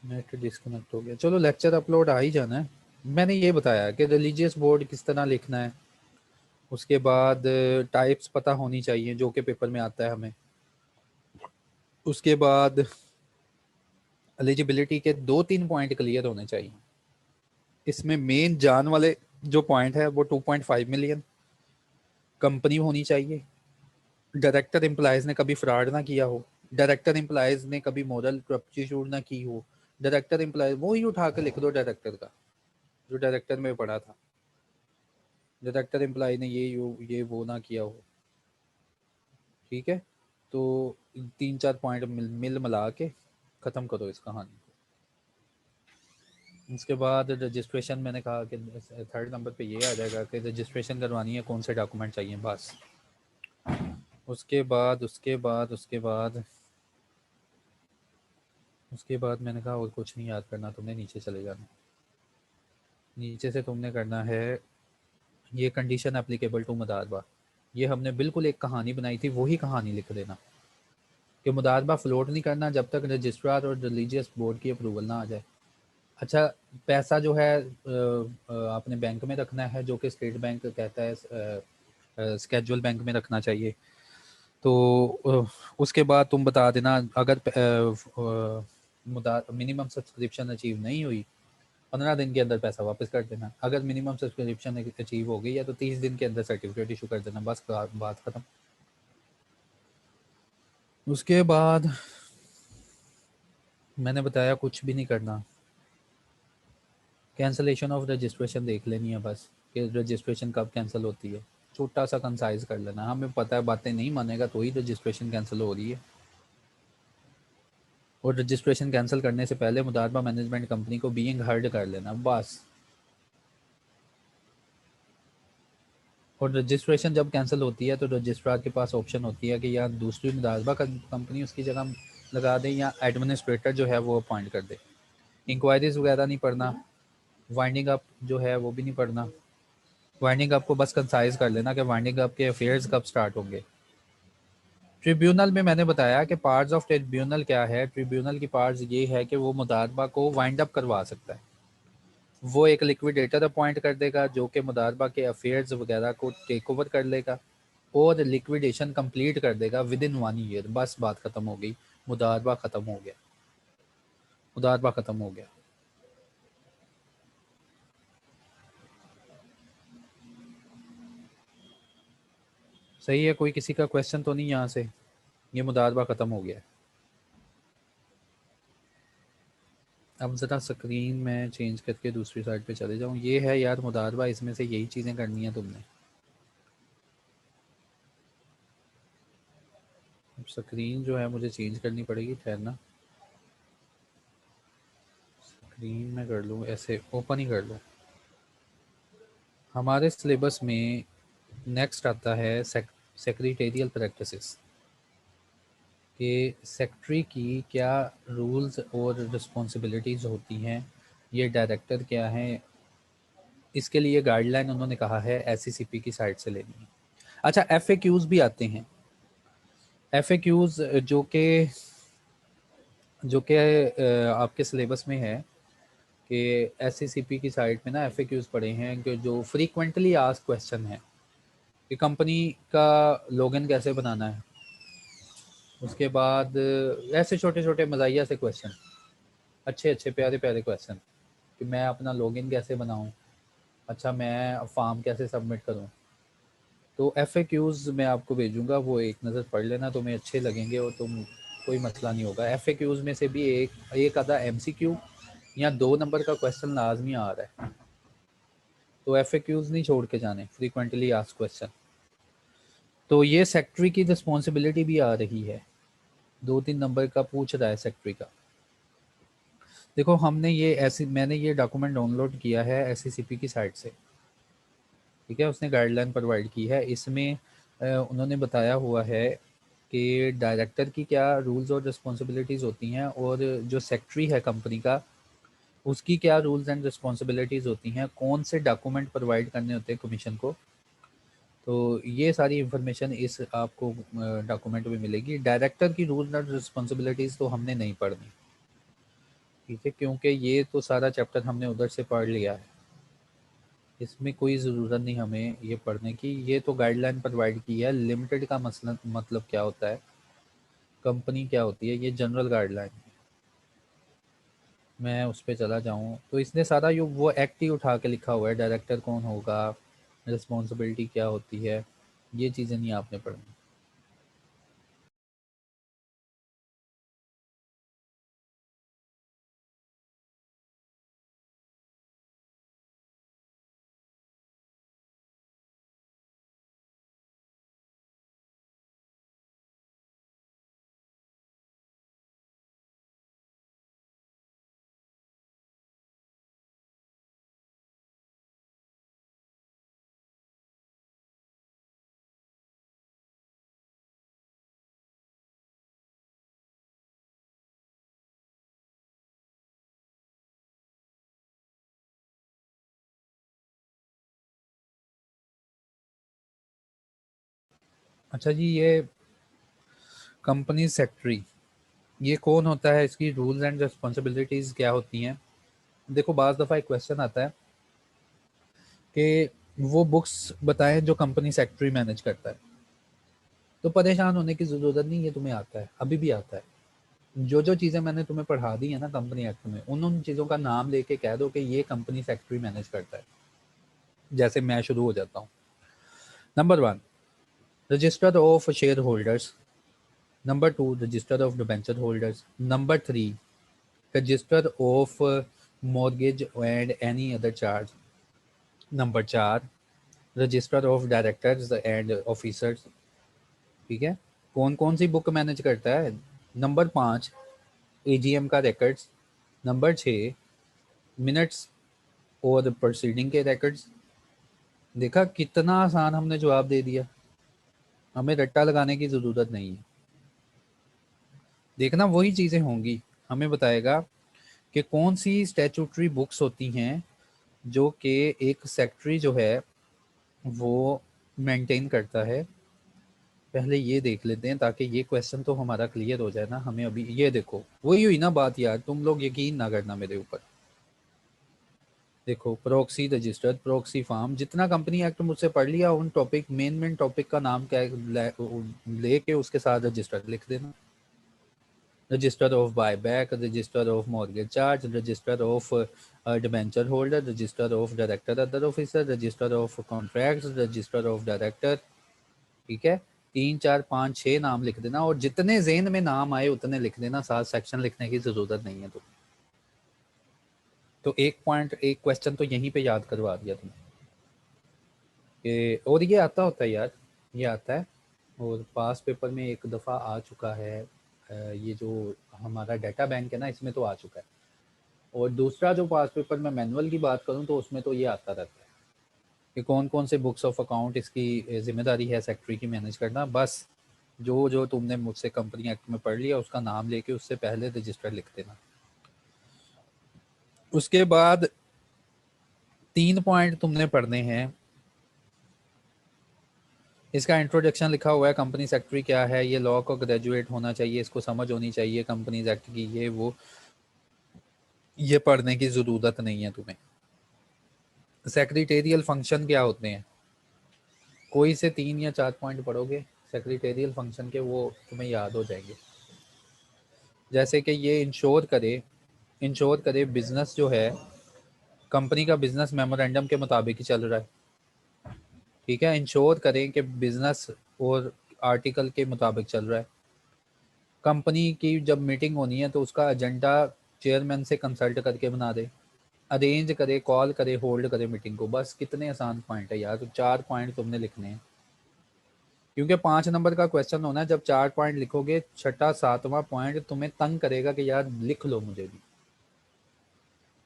नेट डिस्कनेक्ट हो गया, चलो लेक्चर अपलोड आ ही जाना है। मैंने ये बताया कि रिलीजियस बोर्ड किस तरह लिखना है, उसके बाद टाइप्स पता होनी चाहिए जो कि पेपर में आता है हमें, उसके बाद एलिजिबिलिटी के 2-3 पॉइंट क्लियर होने चाहिए। इसमें मेन जान वाले जो पॉइंट है वो 2.5 मिलियन, कंपनी होनी चाहिए, डायरेक्टर एम्प्लॉयज़ ने कभी फ्रॉड ना किया हो, डायरेक्टर एम्प्लॉयज़ ने कभी मॉरल टर्प्टीट्यूड ना की हो, डायरेक्टर एम्प्लॉयज़ वो ही उठा के लिख दो डायरेक्टर का, जो डायरेक्टर में पढ़ा था, डायरेक्टर एम्प्लॉय ने ये वो ना किया हो। ठीक है, तो 3-4 पॉइंट मिल मिला के ख़त्म करो इस कहानी को। उसके बाद रजिस्ट्रेशन, मैंने कहा कि थर्ड नंबर पे ये आ जाएगा कि रजिस्ट्रेशन करवानी है, कौन से डॉक्यूमेंट चाहिए, बस। उसके बाद मैंने कहा और कुछ नहीं याद करना तुमने, नीचे चले जाना, नीचे से तुमने करना है ये कंडीशन एप्लीकेबल टू मुदारबा, ये हमने बिल्कुल एक कहानी बनाई थी, वही कहानी लिख देना कि मुदारबा फ्लोट नहीं करना जब तक रजिस्ट्रार और रिलीजियस बोर्ड की अप्रूवल ना आ जाए। अच्छा, पैसा जो है आपने बैंक में रखना है, जो कि स्टेट बैंक कहता है स्केड्यूल बैंक में रखना चाहिए। तो उसके बाद तुम बता देना, अगर मिनिमम सब्सक्रिप्शन अचीव नहीं हुई 15 दिन के अंदर पैसा वापस कर देना, अगर मिनिमम सब्सक्रिप्शन अचीव हो गई है तो 30 दिन के अंदर सर्टिफिकेट इशू कर देना, बस बात खत्म। उसके बाद मैंने बताया कुछ भी नहीं करना, कैंसलेशन ऑफ रजिस्ट्रेशन देख लेनी है बस, कि रजिस्ट्रेशन कब कैंसिल होती है, छोटा सा कंसाइज कर लेना, हमें पता है बातें नहीं मानेगा तो ही रजिस्ट्रेशन कैंसिल हो रही है। और रजिस्ट्रेशन कैंसिल करने से पहले मुदारबा मैनेजमेंट कंपनी को बीइंग हर्ड कर लेना, बस। और रजिस्ट्रेशन जब कैंसिल होती है तो रजिस्ट्रार के पास ऑप्शन होती है कि या दूसरी मुदारबा कंपनी उसकी जगह लगा दें या एडमिनिस्ट्रेटर जो है वो अपॉइंट कर दे। इंक्वायरीज वगैरह नहीं पढ़ना, वाइंडिंग अप जो है वो भी नहीं पढ़ना, वाइंडिंग अप को बस कंसाइज कर लेना कि वाइंडिंग अप के अफेयर्स कब स्टार्ट होंगे। ट्रिब्यूनल में मैंने बताया कि पार्ट्स ऑफ ट्रिब्यूनल क्या है, ट्रिब्यूनल की पार्ट्स ये है कि वो मुदारबा को वाइंड अप करवा सकता है, वो एक लिक्विडेटर अपॉइंट कर देगा जो कि मुदारबा के अफेयर्स वगैरह को टेक ओवर कर लेगा और लिक्विडेशन कंप्लीट कर देगा विद इन 1 ईयर, बस बात खत्म हो गई, मुदारबा खत्म हो गया, मुदारबा खत्म हो गया। सही है, कोई किसी का क्वेश्चन तो नहीं यहाँ से, ये मुदारबा खत्म हो गया। अब ज़रा स्क्रीन में चेंज करके दूसरी साइड पे चले जाऊँ, ये है यार मुदारबा, इसमें से यही चीज़ें करनी है तुमने। अब स्क्रीन जो है मुझे चेंज करनी पड़ेगी, ठहरना, स्क्रीन में कर लूँ, ऐसे ओपन ही कर लूँ। हमारे सिलेबस में नेक्स्ट आता है सेक्रेटेरियल प्रैक्टिसेस, कि सेक्रेटरी की क्या रूल्स और रिस्पॉन्सिबिलिटीज़ होती हैं, ये डायरेक्टर क्या हैं, इसके लिए गाइडलाइन उन्होंने कहा है एससीसीपी की साइड से लेनी है। अच्छा, एफएक्यूज़ भी आते हैं, एफएक्यूज़ जो कि आपके सिलेबस में है कि एससीसीपी की साइड में ना एफएक्यूज़ पड़े हैं कि जो फ्रीक्वेंटली आस्क्ड क्वेश्चन है, कि कंपनी का लॉगिन कैसे बनाना है, उसके बाद ऐसे छोटे छोटे मज़ाहिया से क्वेश्चन, अच्छे अच्छे प्यारे प्यारे क्वेश्चन, कि मैं अपना लॉगिन कैसे बनाऊं, अच्छा मैं फॉर्म कैसे सबमिट करूं। तो एफएक्यूज़ मैं आपको भेजूंगा, वो एक नज़र पढ़ लेना, तुम्हें अच्छे लगेंगे और तुम कोई मसला नहीं होगा। एफएक्यूज़ में से भी एक आधा एमसीक्यू या 2 नंबर का क्वेश्चन लाजमी आ रहा है, तो एफएक्यूज़ नहीं छोड़ के जाने, फ्रीक्वेंटली आस्क्ड क्वेश्चन। तो ये सेक्रेटरी की रिस्पॉन्सिबिलिटी भी आ रही है, 2-3 नंबर का पूछ रहा है सेक्रेटरी का। देखो हमने ये ऐसी मैंने ये डॉक्यूमेंट डाउनलोड किया है एससीसीपी की साइट से, ठीक है, उसने गाइडलाइन प्रोवाइड की है, इसमें उन्होंने बताया हुआ है कि डायरेक्टर की क्या रूल्स और रिस्पॉन्सिबिलिटीज़ होती हैं और जो सेक्रेटरी है कंपनी का उसकी क्या रूल्स एंड रिस्पॉन्सिबिलिटीज़ होती हैं, कौन से डॉक्यूमेंट प्रोवाइड करने होते हैं कमीशन को। तो ये सारी इन्फॉर्मेशन इस आपको डॉक्यूमेंट में मिलेगी। डायरेक्टर की रूल्स एंड रिस्पॉन्सिबिलिटीज़ तो हमने नहीं पढ़नी, ठीक है, क्योंकि ये तो सारा चैप्टर हमने उधर से पढ़ लिया है। इसमें कोई ज़रूरत नहीं हमें ये पढ़ने की। ये तो गाइडलाइन प्रोवाइड की है। लिमिटेड का मसला मतलब क्या होता है, कंपनी क्या होती है, ये जनरल गाइडलाइन। मैं उस पे चला जाऊँ तो इसने सारा यो वो एक्ट ही उठा के लिखा हुआ है, डायरेक्टर कौन होगा, रिस्पॉन्सिबिलिटी क्या होती है, ये चीज़ें नहीं आपने पढ़नी। अच्छा जी, ये कंपनी सेक्रेटरी ये कौन होता है, इसकी रूल्स एंड रिस्पॉन्सिबिलिटीज़ क्या होती हैं। देखो बाज़ दफ़ा एक क्वेश्चन आता है कि वो बुक्स बताएं जो कंपनी सेक्रेटरी मैनेज करता है। तो परेशान होने की ज़रूरत नहीं, ये तुम्हें आता है, अभी भी आता है। जो जो चीज़ें मैंने तुम्हें पढ़ा दी है ना कंपनी एक्ट में, उन उन चीज़ों का नाम लेके कह दो कि ये कंपनी सेक्रेटरी मैनेज करता है। जैसे मैं शुरू हो जाता हूँ। Number 1, register of share holders. Number 2, register of debenture holders. Number 3, register of mortgage and any other charge. Number 4, register of directors and officers. ठीक है, कौन कौन सी बुक मैनेज करता है। नंबर 5, एजीएम का रिकॉर्ड्स। नंबर 6, मिनट्स और प्रोसीडिंग के रिकॉर्ड्स। देखा कितना आसान हमने जवाब दे दिया, हमें रट्टा लगाने की ज़रूरत नहीं है। देखना वही चीज़ें होंगी, हमें बताएगा कि कौन सी स्टैट्यूटरी बुक्स होती हैं जो कि एक सेक्रेटरी जो है वो मेंटेन करता है। पहले ये देख लेते हैं ताकि ये क्वेश्चन तो हमारा क्लियर हो जाए ना। हमें अभी ये देखो वही हुई ना बात यार, तुम लोग यकीन ना करना मेरे ऊपर। देखो प्रॉक्सी रजिस्टर, प्रॉक्सी फार्म, जितना कंपनी एक्ट मुझसे पढ़ लिया उन टॉपिक मेन टॉपिक का नाम क्या है लेके उसके साथ रजिस्टर लिख देना। Register of buyback, register of mortgage charge, register of debenture holder, register of director other officer, register of contracts, register of director. ठीक है, 3 4 5 6 नाम लिख देना और जितने जेन में नाम आए उतने लिख देना, 7 सेक्शन लिखने की जरूरत नहीं है। तो एक पॉइंट एक क्वेश्चन तो यहीं पे याद करवा दिया तुमने कि, और ये आता होता है यार, ये आता है और पास पेपर में एक दफ़ा आ चुका है। ये जो हमारा डाटा बैंक है ना इसमें तो आ चुका है। और दूसरा जो पास पेपर में मैनुअल की बात करूं तो उसमें तो ये आता रहता है कि कौन कौन से बुक्स ऑफ अकाउंट इसकी जिम्मेदारी है सेक्रेटरी की मैनेज करना। बस जो जो तुमने मुझसे कंपनी एक्ट में पढ़ लिया उसका नाम लेके उससे पहले रजिस्टर लिख देना। उसके बाद 3 पॉइंट तुमने पढ़ने हैं। इसका इंट्रोडक्शन लिखा हुआ है, कंपनी सेक्रेटरी क्या है, ये लॉ को ग्रेजुएट होना चाहिए, इसको समझ होनी चाहिए कंपनीज एक्ट की, ये वो, ये पढ़ने की ज़रूरत नहीं है तुम्हें। सेक्रेटेरियल फंक्शन क्या होते हैं, कोई से 3 या 4 पॉइंट पढ़ोगे सेक्रेटेरियल फंक्शन के, वो तुम्हें याद हो जाएंगे। जैसे कि ये इंश्योर करे बिजनेस जो है, कंपनी का बिजनेस मेमोरेंडम के मुताबिक ही चल रहा है। ठीक है, इंश्योर करें कि बिजनेस और आर्टिकल के मुताबिक चल रहा है। कंपनी की जब मीटिंग होनी है तो उसका एजेंडा चेयरमैन से कंसल्ट करके बना दे। अरेंज करे, कॉल करे, होल्ड करे मीटिंग को। बस कितने आसान पॉइंट है यार, तो 4 पॉइंट तुमने लिखने हैं क्योंकि 5 नंबर का क्वेश्चन होना है। जब 4 पॉइंट लिखोगे, छठा 7वां पॉइंट तुम्हें तंग करेगा कि यार लिख लो मुझे भी।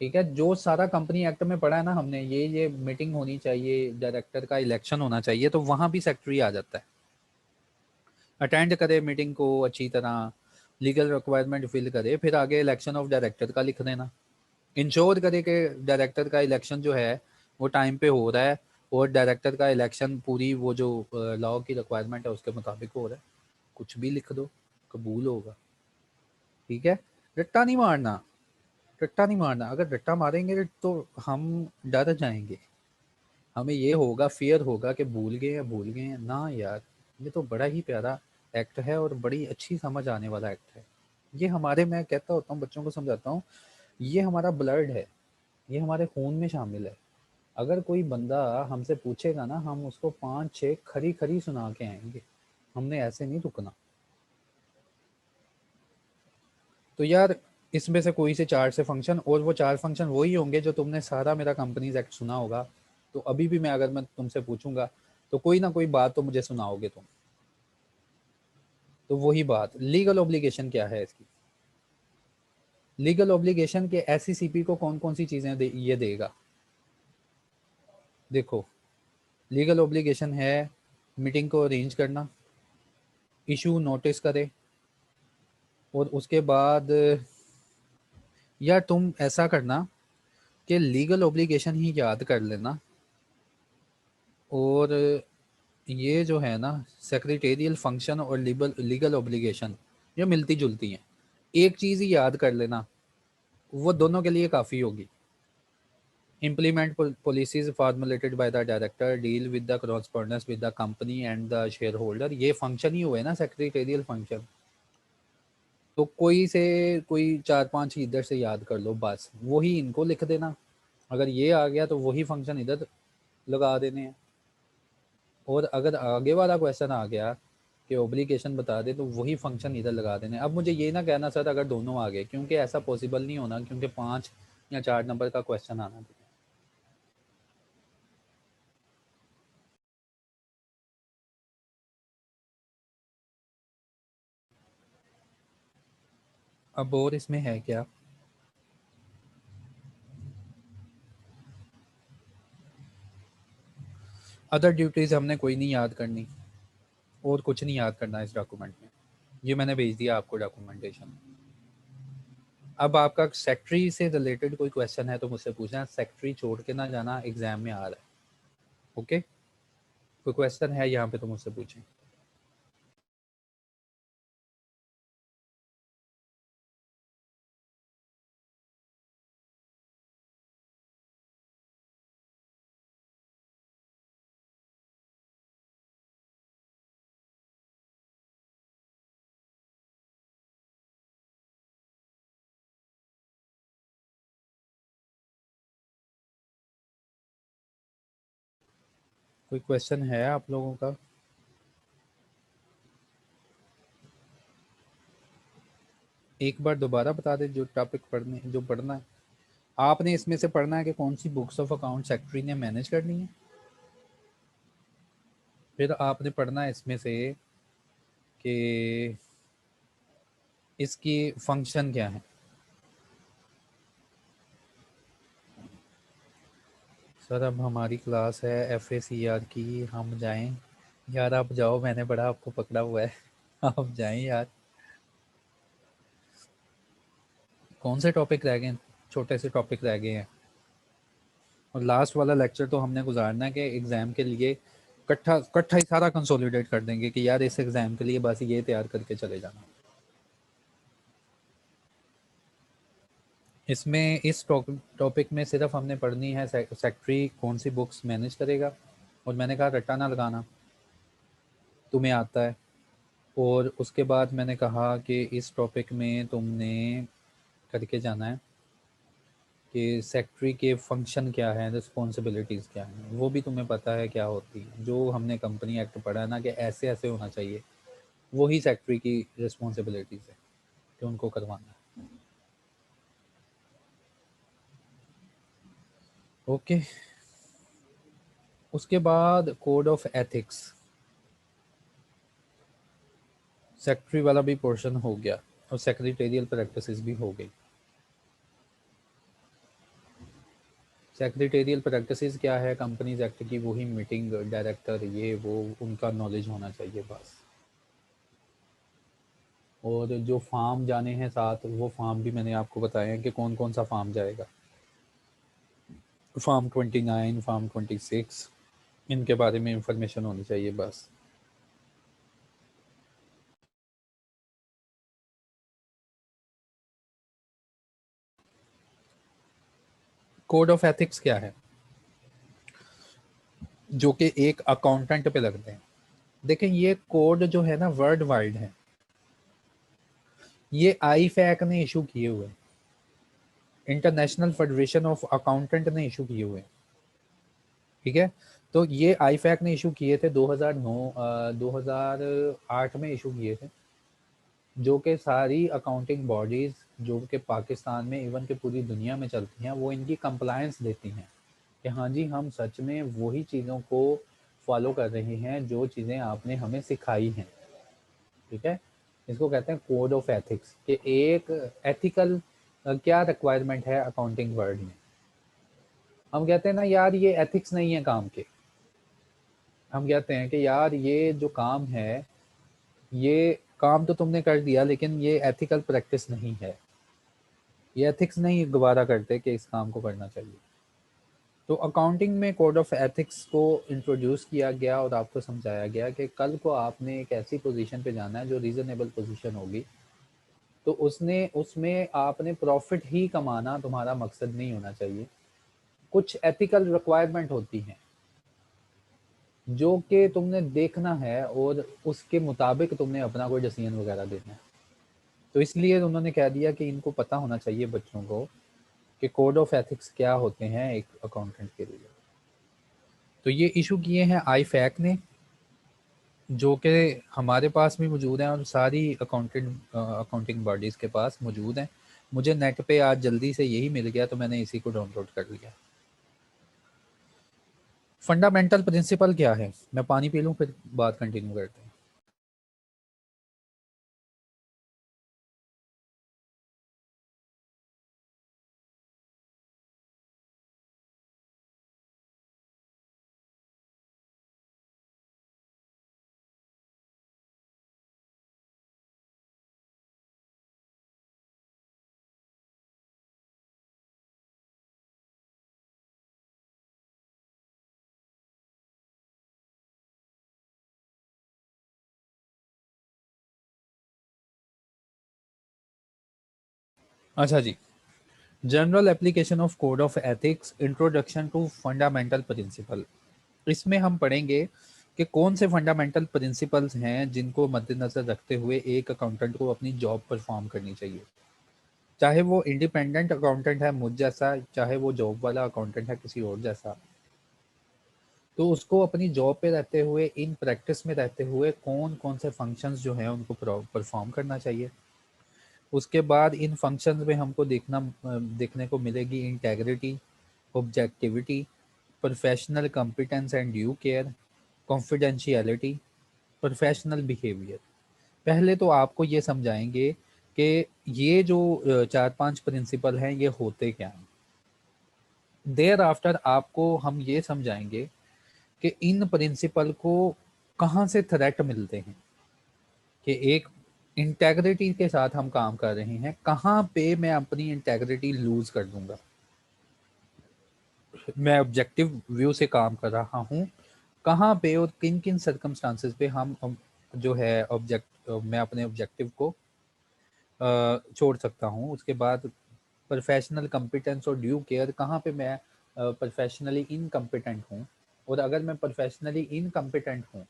ठीक है, जो सारा कंपनी एक्ट में पढ़ा है ना हमने, ये मीटिंग होनी चाहिए, डायरेक्टर का इलेक्शन होना चाहिए, तो वहां भी सेक्रेटरी आ जाता है। अटेंड करे मीटिंग को अच्छी तरह, लीगल रिक्वायरमेंट फिल करे, फिर आगे इलेक्शन ऑफ डायरेक्टर का लिख देना। इंश्योर करे कि डायरेक्टर का इलेक्शन जो है वो टाइम पे हो रहा है, और डायरेक्टर का इलेक्शन पूरी वो जो लॉ की रिक्वायरमेंट है उसके मुताबिक हो रहा है। कुछ भी लिख दो, कबूल होगा। ठीक है, रट्टा नहीं मारना, रट्टा नहीं मारना। अगर रट्टा मारेंगे तो हम डर जाएंगे, हमें ये होगा, फियर होगा कि भूल गए हैं, भूल गए हैं ना यार। ये तो बड़ा ही प्यारा एक्ट है और बड़ी अच्छी समझ आने वाला एक्ट है। ये हमारे, मैं कहता होता हूँ बच्चों को समझाता हूँ, ये हमारा ब्लड है, ये हमारे खून में शामिल है। अगर कोई बंदा हमसे पूछेगा ना, हम उसको 5-6 खरी खरी सुना के आएंगे, हमने ऐसे नहीं रुकना। तो यार इसमें से कोई से 4 से फंक्शन, और वो 4 फंक्शन वही होंगे जो तुमने सारा मेरा कंपनीज एक्ट सुना होगा। तो अभी भी मैं अगर मैं तुमसे पूछूंगा तो कोई ना कोई बात तो मुझे सुनाओगे तुम। तो वही बात, लीगल ऑब्लिगेशन क्या है इसकी। लीगल ऑब्लिगेशन के एससीसीपी को कौन कौन सी चीज़ें ये देगा। देखो, लीगल ऑब्लिगेशन है मीटिंग को अरेंज करना, इशू नोटिस करे, और उसके बाद यार तुम ऐसा करना कि लीगल ऑब्लिगेशन ही याद कर लेना। और ये जो है ना, सेक्रेटेरियल फंक्शन और लीगल ऑब्लिगेशन ये मिलती जुलती हैं। एक चीज़ ही याद कर लेना, वो दोनों के लिए काफ़ी होगी। Implement policies formulated by the director, deal with the correspondence with the company and the shareholder। ये फंक्शन ही हुए ना सेक्रेटेरियल फंक्शन। तो कोई से कोई 4-5 इधर से याद कर लो, बस वही इनको लिख देना। अगर ये आ गया तो वही फंक्शन इधर लगा देने हैं। और अगर आगे वाला क्वेश्चन आ गया कि ऑब्लिगेशन बता दे तो वही फंक्शन इधर लगा देने। अब मुझे ये ना कहना सर अगर दोनों आ गए, क्योंकि ऐसा पॉसिबल नहीं होना, क्योंकि 5 या 4 नंबर का क्वेश्चन आना चाहिए। अब और इसमें है क्या, अदर ड्यूटीज़ हमने कोई नहीं याद करनी, और कुछ नहीं याद करना इस डॉक्यूमेंट में। ये मैंने भेज दिया आपको डॉक्यूमेंटेशन। अब आपका सेक्रेटरी से रिलेटेड कोई क्वेश्चन है तो मुझसे पूछना, सेक्रेटरी छोड़ के ना जाना, एग्जाम में आ रहा है। ओके, कोई क्वेश्चन है यहाँ पे तो मुझसे पूछें। कोई क्वेश्चन है आप लोगों का। एक बार दोबारा बता दें जो टॉपिक पढ़ने, जो पढ़ना है आपने इसमें से पढ़ना है कि कौन सी बुक्स ऑफ अकाउंट सेक्रेटरी ने मैनेज करनी है। फिर आपने पढ़ना है इसमें से कि इसकी फंक्शन क्या है। सर अब हमारी क्लास है FACR की, हम जाएं। यार आप जाओ, मैंने बड़ा आपको पकड़ा हुआ है। आप जाएं यार। कौन से टॉपिक रह गए हैं, छोटे से टॉपिक रह गए हैं। और लास्ट वाला लेक्चर तो हमने गुजारना है कि एग्ज़ाम के लिए इकट्ठा इकट्ठा ही सारा कंसोलिडेट कर देंगे कि यार इस एग्ज़ाम के लिए बस ये तैयार करके चले जाना। इसमें इस टॉपिक में सिर्फ हमने पढ़नी है सेक्रेटरी कौन सी बुक्स मैनेज करेगा। और मैंने कहा रट्टा ना लगाना, तुम्हें आता है। और उसके बाद मैंने कहा कि इस टॉपिक में तुमने करके जाना है कि सेक्रेटरी के फंक्शन क्या है, रिस्पॉन्सिबिलिटीज़ क्या हैं, वो भी तुम्हें पता है क्या होती है। जो हमने कंपनी एक्ट पढ़ा है ना कि ऐसे ऐसे होना चाहिए, वही सेक्रेटरी की रिस्पॉन्सिबिलिटीज़ है कि उनको करवाना है। ओके, उसके बाद कोड ऑफ एथिक्स, सेक्रेटरी वाला भी पोर्शन हो गया, और सेक्रेटेरियल प्रैक्टिसेस भी हो गई। सेक्रेटेरियल प्रैक्टिसेस क्या है कंपनीज एक्ट की, वही मीटिंग डायरेक्टर ये वो उनका नॉलेज होना चाहिए बस। और जो फार्म जाने हैं साथ, वो फार्म भी मैंने आपको बताए हैं कि कौन कौन सा फार्म जाएगा। फार्म 29, फार्म 26, इनके बारे में इंफॉर्मेशन होनी चाहिए बस। कोड ऑफ एथिक्स क्या है, जो कि एक अकाउंटेंट पे लगते हैं। देखें, ये कोड जो है ना वर्ल्ड वाइड है, ये आईफैक ने इशू किए हुए, इंटरनेशनल फेडरेशन ऑफ अकाउंटेंट ने इशू किए हुए। ठीक है, तो ये आईफैक ने इशू किए थे 2009 2008 में इशू किए थे, जो कि सारी अकाउंटिंग बॉडीज जो कि पाकिस्तान में इवन के पूरी दुनिया में चलती हैं, वो इनकी कंप्लायंस देती हैं कि हाँ जी, हम सच में वही चीज़ों को फॉलो कर रहे हैं जो चीज़ें आपने हमें सिखाई हैं। ठीक है, इसको कहते हैं कोड ऑफ एथिक्स, कि एक एथिकल क्या रिक्वायरमेंट है अकाउंटिंग वर्ल्ड में। हम कहते हैं ना यार ये एथिक्स नहीं है काम के, हम कहते हैं कि यार ये जो काम है, ये काम तो तुमने कर दिया लेकिन ये एथिकल प्रैक्टिस नहीं है, ये एथिक्स नहीं गवारा करते कि इस काम को करना चाहिए। तो अकाउंटिंग में कोड ऑफ एथिक्स को इंट्रोड्यूस किया गया और आपको समझाया गया कि कल को आपने एक ऐसी पोजीशन पे जाना है जो रीजनेबल पोजीशन होगी, तो उसने उसमें आपने प्रॉफिट ही कमाना तुम्हारा मकसद नहीं होना चाहिए। कुछ एथिकल रिक्वायरमेंट होती हैं जो कि तुमने देखना है और उसके मुताबिक तुमने अपना कोई डिसीजन वगैरह देना है। तो इसलिए उन्होंने कह दिया कि इनको पता होना चाहिए बच्चों को कि कोड ऑफ एथिक्स क्या होते हैं एक अकाउंटेंट के लिए। तो ये इशू किए हैं आईफैक ने, जो कि हमारे पास भी मौजूद हैं और सारी अकाउंटिंग बॉडीज़ के पास मौजूद हैं। मुझे नेट पे आज जल्दी से यही मिल गया तो मैंने इसी को डाउनलोड कर लिया। फंडामेंटल प्रिंसिपल क्या है, मैं पानी पी लूँ फिर बात कंटिन्यू करते हैं। अच्छा जी, general application of code of ethics, introduction to fundamental principle. इसमें हम पढ़ेंगे कि कौन से फंडामेंटल प्रिंसिपल्स हैं जिनको मद्देनजर रखते हुए एक अकाउंटेंट को अपनी जॉब परफॉर्म करनी चाहिए। चाहे वो इंडिपेंडेंट अकाउंटेंट है मुझ जैसा, चाहे वो जॉब वाला अकाउंटेंट है किसी और जैसा, तो उसको अपनी जॉब पे रहते हुए, इन प्रैक्टिस में रहते हुए कौन कौन से फंक्शंस जो हैं उनको परफॉर्म करना चाहिए। उसके बाद इन फंक्शंस में हमको देखने को मिलेगी integrity, objectivity, professional competence and due care, confidentiality, professional behaviour. पहले तो आपको ये समझाएंगे कि ये जो चार पांच प्रिंसिपल हैं ये होते क्या हैं। देयर आफ्टर आपको हम ये समझाएंगे कि इन प्रिंसिपल को कहाँ से थ्रेट मिलते हैं, कि एक इंटेग्रिटी के साथ हम काम कर रहे हैं, कहाँ पे मैं अपनी इंटेग्रिटी लूज कर दूंगा, मैं ऑब्जेक्टिव व्यू से काम कर रहा हूँ, कहाँ पे और किन किन सर्कमस्टांसेस पे हम जो है मैं अपने ऑब्जेक्टिव को छोड़ सकता हूँ। उसके बाद प्रोफेशनल कंपिटेंस और ड्यू केयर, कहाँ पे मैं प्रोफेशनली इनकम्पिटेंट हूँ, और अगर मैं प्रोफेशनली इनकम्पिटेंट हूँ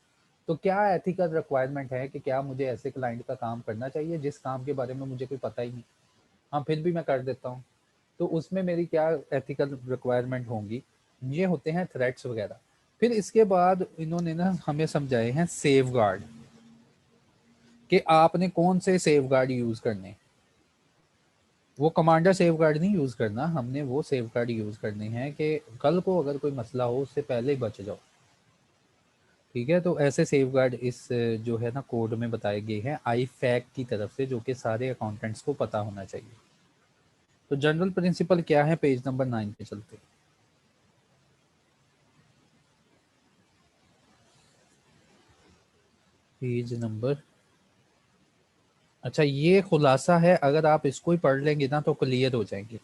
तो क्या एथिकल रिक्वायरमेंट है कि क्या मुझे ऐसे क्लाइंट का काम करना चाहिए जिस काम के बारे में मुझे कोई पता ही नहीं, हाँ फिर भी मैं कर देता हूँ, तो उसमें मेरी क्या एथिकल रिक्वायरमेंट होंगी। ये होते हैं थ्रेट्स वगैरह। फिर इसके बाद इन्होंने ना हमें समझाए हैं सेफ गार्ड, कि आपने कौन से सेफ गार्ड यूज़ करने। वो कमांडर सेफ गार्ड नहीं यूज़ करना, हमने वो सेफ गार्ड यूज़ करने हैं कि कल को अगर कोई मसला हो उससे पहले ही बच जाओ। ठीक है, तो ऐसे सेफ गार्ड इस जो है ना कोड में बताए गए हैं आई फैक की तरफ से, जो कि सारे अकाउंटेंट्स को पता होना चाहिए। तो जनरल प्रिंसिपल क्या है, पेज नंबर 9 पे चलते हैं। पेज नंबर अच्छा, ये खुलासा है, अगर आप इसको ही पढ़ लेंगे ना तो क्लियर हो जाएंगे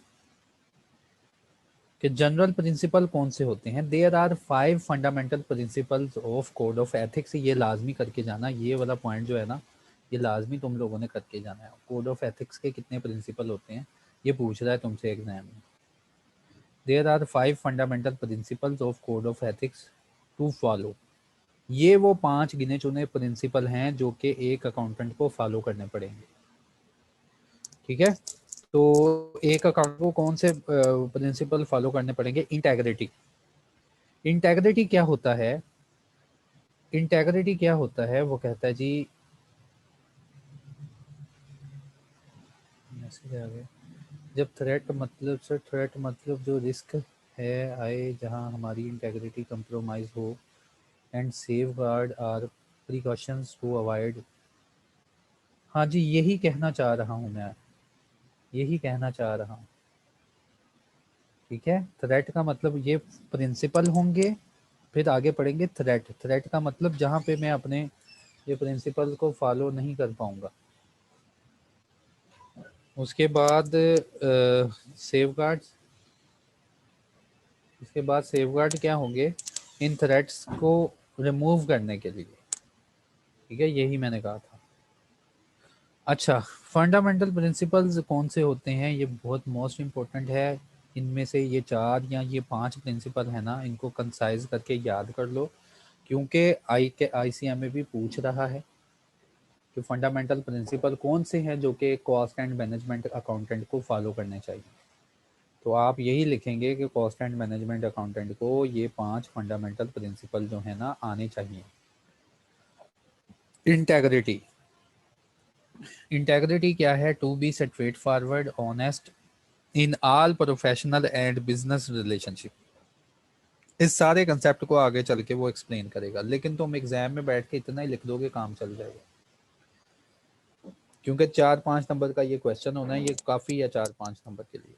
कि जनरल प्रिंसिपल कौन से होते हैं। There are 5 fundamental principles of code of ethics. ये लाजमी करके जाना, ये वाला पॉइंट जो है ना, ये लाजमी तुम लोगों ने करके जाना है। कोड ऑफ एथिक्स के कितने प्रिंसिपल होते हैं, ये पूछ रहा है तुमसे एग्जाम में। There are 5 fundamental principles of code of ethics to follow. ये वो 5 गिने चुने प्रिंसिपल हैं जो कि एक अकाउंटेंट को फॉलो करने पड़ेंगे। ठीक है, तो एक अकाउंट को कौन से प्रिंसिपल फॉलो करने पड़ेंगे? इंटेग्रिटी। इंटेग्रिटी क्या होता है? इंटेग्रिटी क्या होता है? वो कहता है जी, मैसेज आ गया। जब थ्रेट मतलब सर, थ्रेट मतलब जो रिस्क है आए जहां हमारी इंटेग्रिटी कंप्रोमाइज हो and safeguard or precautions to avoid. हाँ जी, यही कहना चाह रहा हूँ मैं, यही कहना चाह रहा हूँ। ठीक है, थ्रेट का मतलब ये प्रिंसिपल होंगे, फिर आगे पढ़ेंगे थ्रेट। थ्रेट का मतलब जहाँ पे मैं अपने ये प्रिंसिपल को फॉलो नहीं कर पाऊंगा। उसके बाद सेव गार्ड्स, इसके बाद सेव गार्ड क्या होंगे? इन थ्रेट्स को रिमूव करने के लिए। ठीक है, यही मैंने कहा था। अच्छा, फंडामेंटल प्रिंसिपल्स कौन से होते हैं? ये बहुत मोस्ट इम्पोर्टेंट है। इनमें से ये 4 या ये 5 प्रिंसिपल है ना, इनको कंसाइज करके याद कर लो, क्योंकि ICM में भी पूछ रहा है कि फंडामेंटल प्रिंसिपल कौन से हैं जो कि कॉस्ट एंड मैनेजमेंट अकाउंटेंट को फॉलो करने चाहिए। तो आप यही लिखेंगे कि कॉस्ट एंड मैनेजमेंट अकाउंटेंट को ये 5 फंडामेंटल प्रिंसिपल जो है ना आने चाहिए। इंटेग्रिटी। इंटेग्रिटी क्या है? To be straightforward, honest in all professional and business relationship. इस सारे कंसेप्ट को आगे चल के वो एक्सप्लेन करेगा, लेकिन तुम एग्जाम में बैठ के इतना ही लिख दोगे, काम चल जाएगा। क्योंकि 4-5 नंबर का ये क्वेश्चन होना है, ये काफ़ी है 4-5 नंबर के लिए।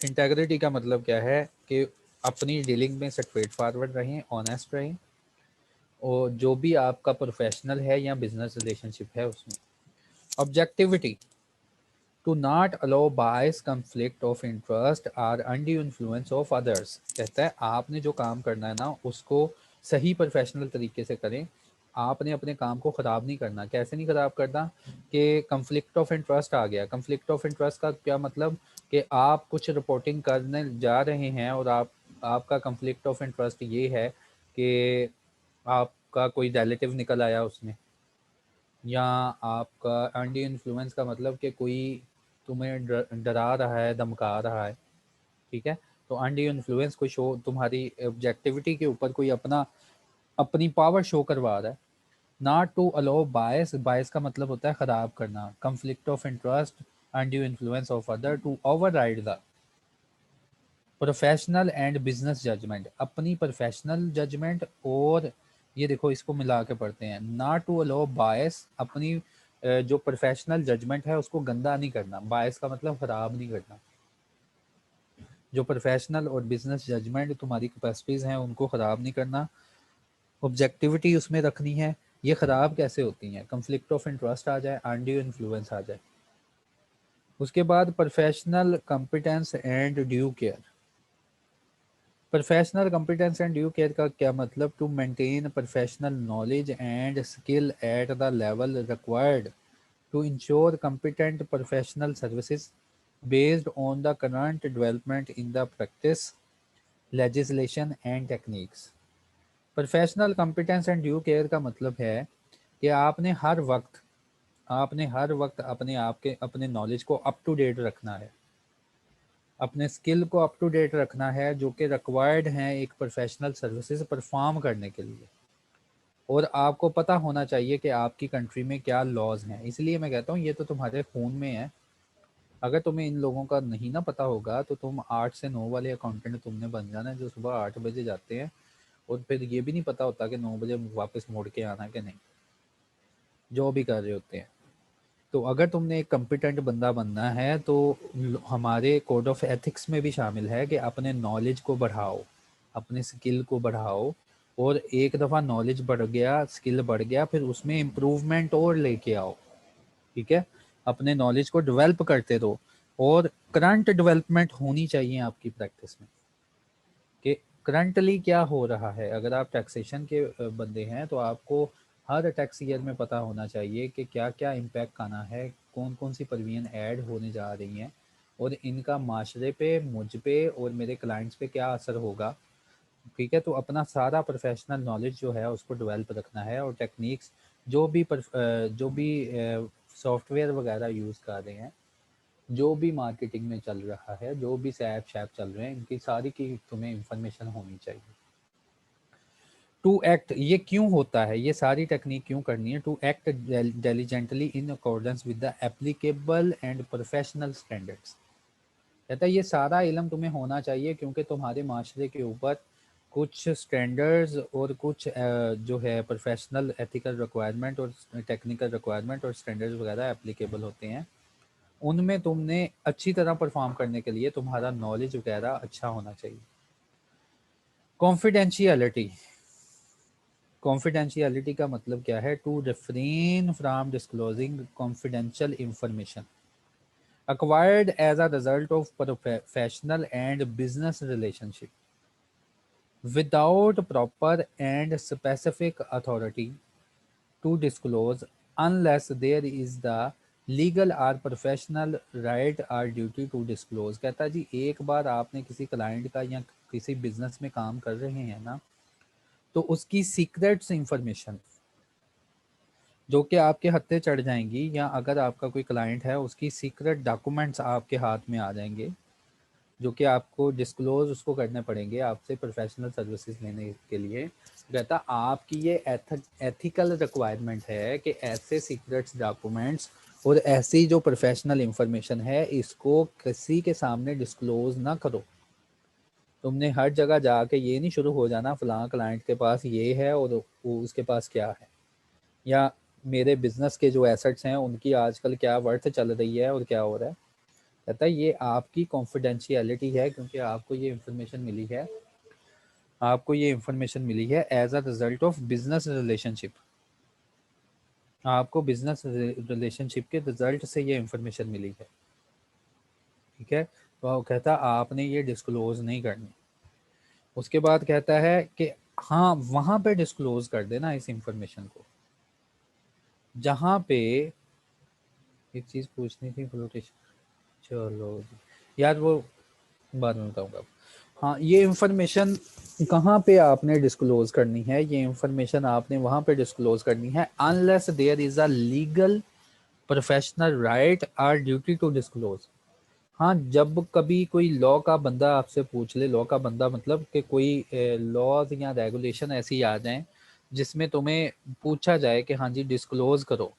इंटेग्रिटी का मतलब क्या है कि अपनी डीलिंग में स्ट्रेट फॉरवर्ड रहें, ऑनेस्ट रहें, और जो भी आपका प्रोफेशनल है या बिजनेस रिलेशनशिप है उसमें। Objectivity, to not allow bias, conflict of interest और अनड्यू इन्फ्लुएंस ऑफ अदर्स। कहता है आपने जो काम करना है ना उसको सही प्रोफेशनल तरीके से करें। आपने अपने काम को ख़राब नहीं करना। कैसे नहीं ख़राब करना? कि कंफ्लिक्ट ऑफ इंटरेस्ट आ गया। कंफ्लिक्ट ऑफ इंटरेस्ट का क्या मतलब? कि आप कुछ रिपोर्टिंग करने जा रहे हैं और आपका कंफ्लिक्ट ऑफ इंटरेस्ट ये है कि आपका कोई रिलेटिव निकल आया उसमें, या आपका अनड्यू इन्फ्लुएंस का मतलब कि कोई तुम्हें डरा रहा है, धमका रहा है। ठीक है, तो अनड्यू इन्फ्लुएंस कोई शो तुम्हारी ऑब्जेक्टिविटी के ऊपर कोई अपनी पावर शो करवा रहा है। Not to allow bias, bias का मतलब होता है खराब करना। Conflict of interest, undue influence of other to override the professional and business judgment. अपनी प्रोफेशनल जजमेंट, और ये देखो इसको मिला के पढ़ते हैं, नॉट टू अलाउ बायस, अपनी जो प्रोफेशनल जजमेंट है उसको गंदा नहीं करना। बायस का मतलब खराब नहीं करना। जो प्रोफेशनल और बिजनेस जजमेंट तुम्हारी कैपेसिटीज हैं उनको ख़राब नहीं करना। ऑब्जेक्टिविटी उसमें रखनी है। ये ख़राब कैसे होती हैं? कंफ्लिक्ट ऑफ इंटरेस्ट आ जाए, अनड्यू इन्फ्लुएंस आ जाए। उसके बाद professional competence and due care. Professional competence and due care का क्या मतलब? To maintain professional knowledge and skill at the level required to ensure competent professional services based on the current development in the practice, legislation and techniques। Professional competence and due care का मतलब है कि आपने हर वक्त अपने आप के अपने नॉलेज को अप टू डेट रखना है, अपने स्किल को अप टू डेट रखना है जो कि रिक्वायर्ड हैं एक प्रोफेशनल सर्विसेज परफॉर्म करने के लिए। और आपको पता होना चाहिए कि आपकी कंट्री में क्या लॉज हैं। इसलिए मैं कहता हूँ ये तो तुम्हारे खून में है। अगर तुम्हें इन लोगों का नहीं ना पता होगा तो तुम 8 से 9 वाले अकाउंटेंट तुमने बन जाना है जो सुबह 8 बजे जाते हैं और फिर ये भी नहीं पता होता कि 9 बजे वापस मुड़ के आना कि नहीं, जो भी कर रहे होते हैं। तो अगर तुमने एक कॉम्पिटेंट बंदा बनना है तो हमारे कोड ऑफ एथिक्स में भी शामिल है कि अपने नॉलेज को बढ़ाओ, अपने स्किल को बढ़ाओ, और एक दफ़ा नॉलेज बढ़ गया, स्किल बढ़ गया, फिर उसमें इम्प्रूवमेंट और लेके आओ। ठीक है, अपने नॉलेज को डेवलप करते रहो और करंट डेवलपमेंट होनी चाहिए आपकी प्रैक्टिस में कि करंटली क्या हो रहा है। अगर आप टैक्सेशन के बंदे हैं तो आपको हर टैक्स ईयर में पता होना चाहिए कि क्या क्या इम्पैक्ट आना है, कौन कौन सी प्रोविजन ऐड होने जा रही हैं और इनका माशरे पे, मुझ पे और मेरे क्लाइंट्स पे क्या असर होगा। ठीक है, तो अपना सारा प्रोफेशनल नॉलेज जो है उसको डेवलप रखना है और टेक्निक्स जो भी सॉफ्टवेयर वगैरह यूज़ कर रहे हैं, जो भी मार्केटिंग में चल रहा है, जो भी सैप शैप चल रहे हैं, इनकी सारी की तुम्हें इंफॉर्मेशन होनी चाहिए। टू एक्ट, ये क्यों होता है, ये सारी टेक्निक क्यों करनी है? To act diligently in accordance with the applicable and professional standards. कहता है ये सारा इल्म तुम्हें होना चाहिए क्योंकि तुम्हारे माशरे के ऊपर कुछ स्टैंडर्ड्स और कुछ जो है प्रोफेशनल एथिकल रिक्वायरमेंट और टेक्निकल रिक्वायरमेंट और स्टैंडर्ड्स वगैरह एप्लीकेबल होते हैं। उनमें तुमने अच्छी तरह परफॉर्म करने के लिए तुम्हारा नॉलेज वगैरह अच्छा होना चाहिए। कॉन्फिडेंशियलिटी, कॉन्फिडेंशियलिटी का मतलब क्या है? To refrain from disclosing confidential information acquired as a result of professional and business relationship without proper and specific authority to disclose unless there is the legal or professional right or duty to disclose. कहता है जी एक बार आपने किसी क्लाइंट का या किसी बिजनेस में काम कर रहे हैं ना, तो उसकी सीक्रेट्स इंफॉर्मेशन जो कि आपके हत्थे चढ़ जाएंगी, या अगर आपका कोई क्लाइंट है उसकी सीक्रेट डॉक्यूमेंट्स आपके हाथ में आ जाएंगे जो कि आपको डिस्क्लोज उसको करने पड़ेंगे आपसे प्रोफेशनल सर्विसेज लेने के लिए। कहता आपकी ये एथिकल रिक्वायरमेंट है कि ऐसे सीक्रेट्स डॉक्यूमेंट्स और ऐसी जो प्रोफेशनल इंफॉर्मेशन है इसको किसी के सामने डिस्क्लोज ना करो। तुमने हर जगह जाके ये नहीं शुरू हो जाना फलां क्लाइंट के पास ये है और वो उसके पास क्या है, या मेरे बिजनेस के जो एसेट्स हैं उनकी आजकल क्या वर्थ चल रही है और क्या हो रहा है। कहता है ये आपकी कॉन्फिडेंशियलिटी है क्योंकि आपको ये इंफॉर्मेशन मिली है as a result of business relationship. आपको बिजनेस रिलेशनशिप के रिजल्ट से ये इंफॉर्मेशन मिली है। ठीक है, तो कहता आपने ये डिस्क्लोज नहीं करनी। उसके बाद कहता है कि हाँ वहां पे डिस्क्लोज कर देना इस इंफॉर्मेशन को जहां पे एक चीज पूछनी थी फ्लोटेशन, चलो यार वो बाद में बताऊंगा। हाँ ये इंफॉर्मेशन कहाँ पे आपने डिस्क्लोज करनी है? ये इंफॉर्मेशन आपने वहां पे डिस्क्लोज करनी है unless there is a legal professional right or duty to disclose. हाँ जब कभी कोई लॉ का बंदा आपसे पूछ ले, लॉ का बंदा मतलब कि कोई लॉज या रेगुलेशन ऐसी आ जाए जिसमें तुम्हें पूछा जाए कि हाँ जी डिस्क्लोज करो,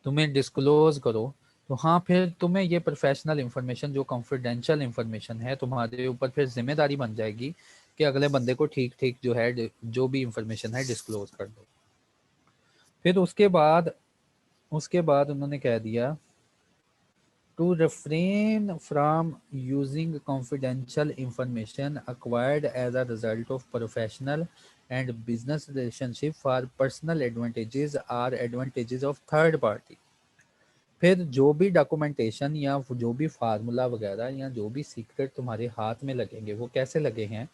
तुम्हें डिस्क्लोज करो, तो हाँ फिर तुम्हें ये प्रोफेशनल इंफॉर्मेशन जो कॉन्फिडेंशियल इंफॉर्मेशन है तुम्हारे ऊपर फिर जिम्मेदारी बन जाएगी कि अगले बंदे को ठीक ठीक जो है जो भी इंफॉर्मेशन है डिस्क्लोज कर दो। फिर उसके बाद उन्होंने कह दिया to refrain from using confidential information acquired as a result of professional and business relationship for personal advantages or advantages of third party। फिर जो भी डॉक्यूमेंटेशन या जो भी फार्मूला वगैरह या जो भी सीक्रेट तुम्हारे हाथ में लगेंगे वो कैसे लगे हैं?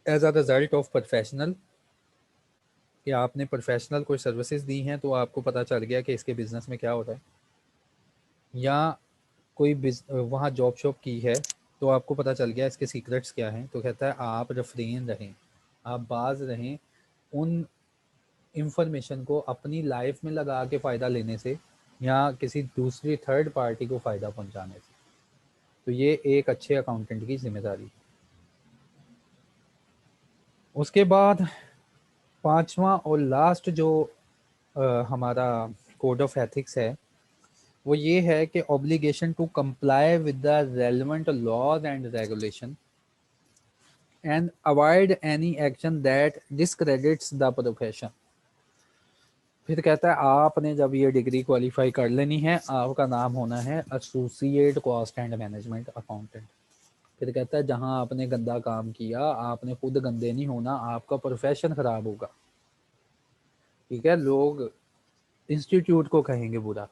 As a result of professional, कि आपने प्रोफेशनल कोई सर्विसेज दी हैं तो आपको पता चल गया कि इसके बिजनेस में क्या होता है, या कोई वहाँ जॉब शॉप की है तो आपको पता चल गया इसके सीक्रेट्स क्या हैं। तो कहता है आप रफरीन रहें, आप बाज रहें उन इंफॉर्मेशन को अपनी लाइफ में लगा के फ़ायदा लेने से या किसी दूसरी थर्ड पार्टी को फ़ायदा पहुंचाने से। तो ये एक अच्छे अकाउंटेंट की जिम्मेदारी है। उसके बाद पांचवा और लास्ट जो हमारा कोड ऑफ एथिक्स है वो ये है कि obligation to comply with the relevant laws and regulation and avoid any action that discredits the profession. फिर कहता है आपने जब ये डिग्री क्वालिफाई कर लेनी है आपका नाम होना है associate cost and management accountant. फिर कहता है जहां आपने गंदा काम किया आपने खुद गंदे नहीं होना, आपका प्रोफेशन खराब होगा। ठीक है, लोग इंस्टीट्यूट को कहेंगे बुरा।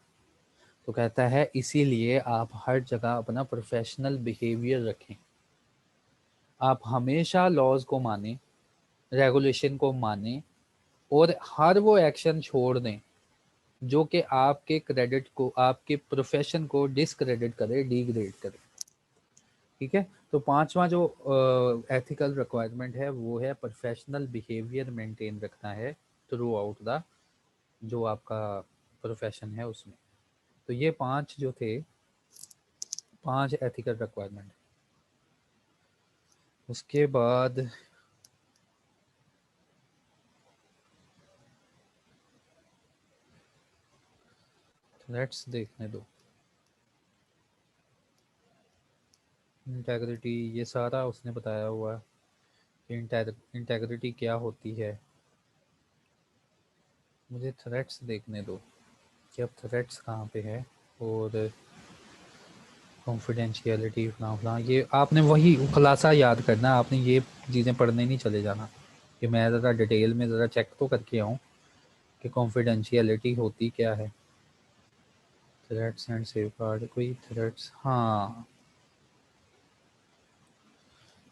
तो कहता है इसीलिए आप हर जगह अपना प्रोफेशनल बिहेवियर रखें, आप हमेशा लॉज को माने, रेगुलेशन को माने, और हर वो एक्शन छोड़ दें जो कि आपके क्रेडिट को, आपके प्रोफेशन को डिसक्रेडिट करे, डिग्रेड करे। ठीक है, तो पांचवा जो एथिकल रिक्वायरमेंट है वो है प्रोफेशनल बिहेवियर मेंटेन रखना है थ्रू आउट द जो आपका प्रोफेशन है उसमें। तो ये पांच जो थे, पांच एथिकल रिक्वायरमेंट। उसके बाद थ्रेट्स देखने दो। इंटेग्रिटी, ये सारा उसने बताया हुआ है कि इंटेग्रिटी क्या होती है। मुझे थ्रेट्स देखने दो कि अब थ्रेट्स कहाँ पे है, और कॉन्फिडेंशियलिटी फलां, ये आपने वही खुलासा याद करना, आपने ये चीज़ें पढ़ने नहीं चले जाना कि मैं ज़रा डिटेल में ज़रा चेक तो करके आऊँ कि कॉन्फिडेंशियलिटी होती क्या है। थ्रेट्स एंड सेफगार्ड, कोई थ्रेट्स, हाँ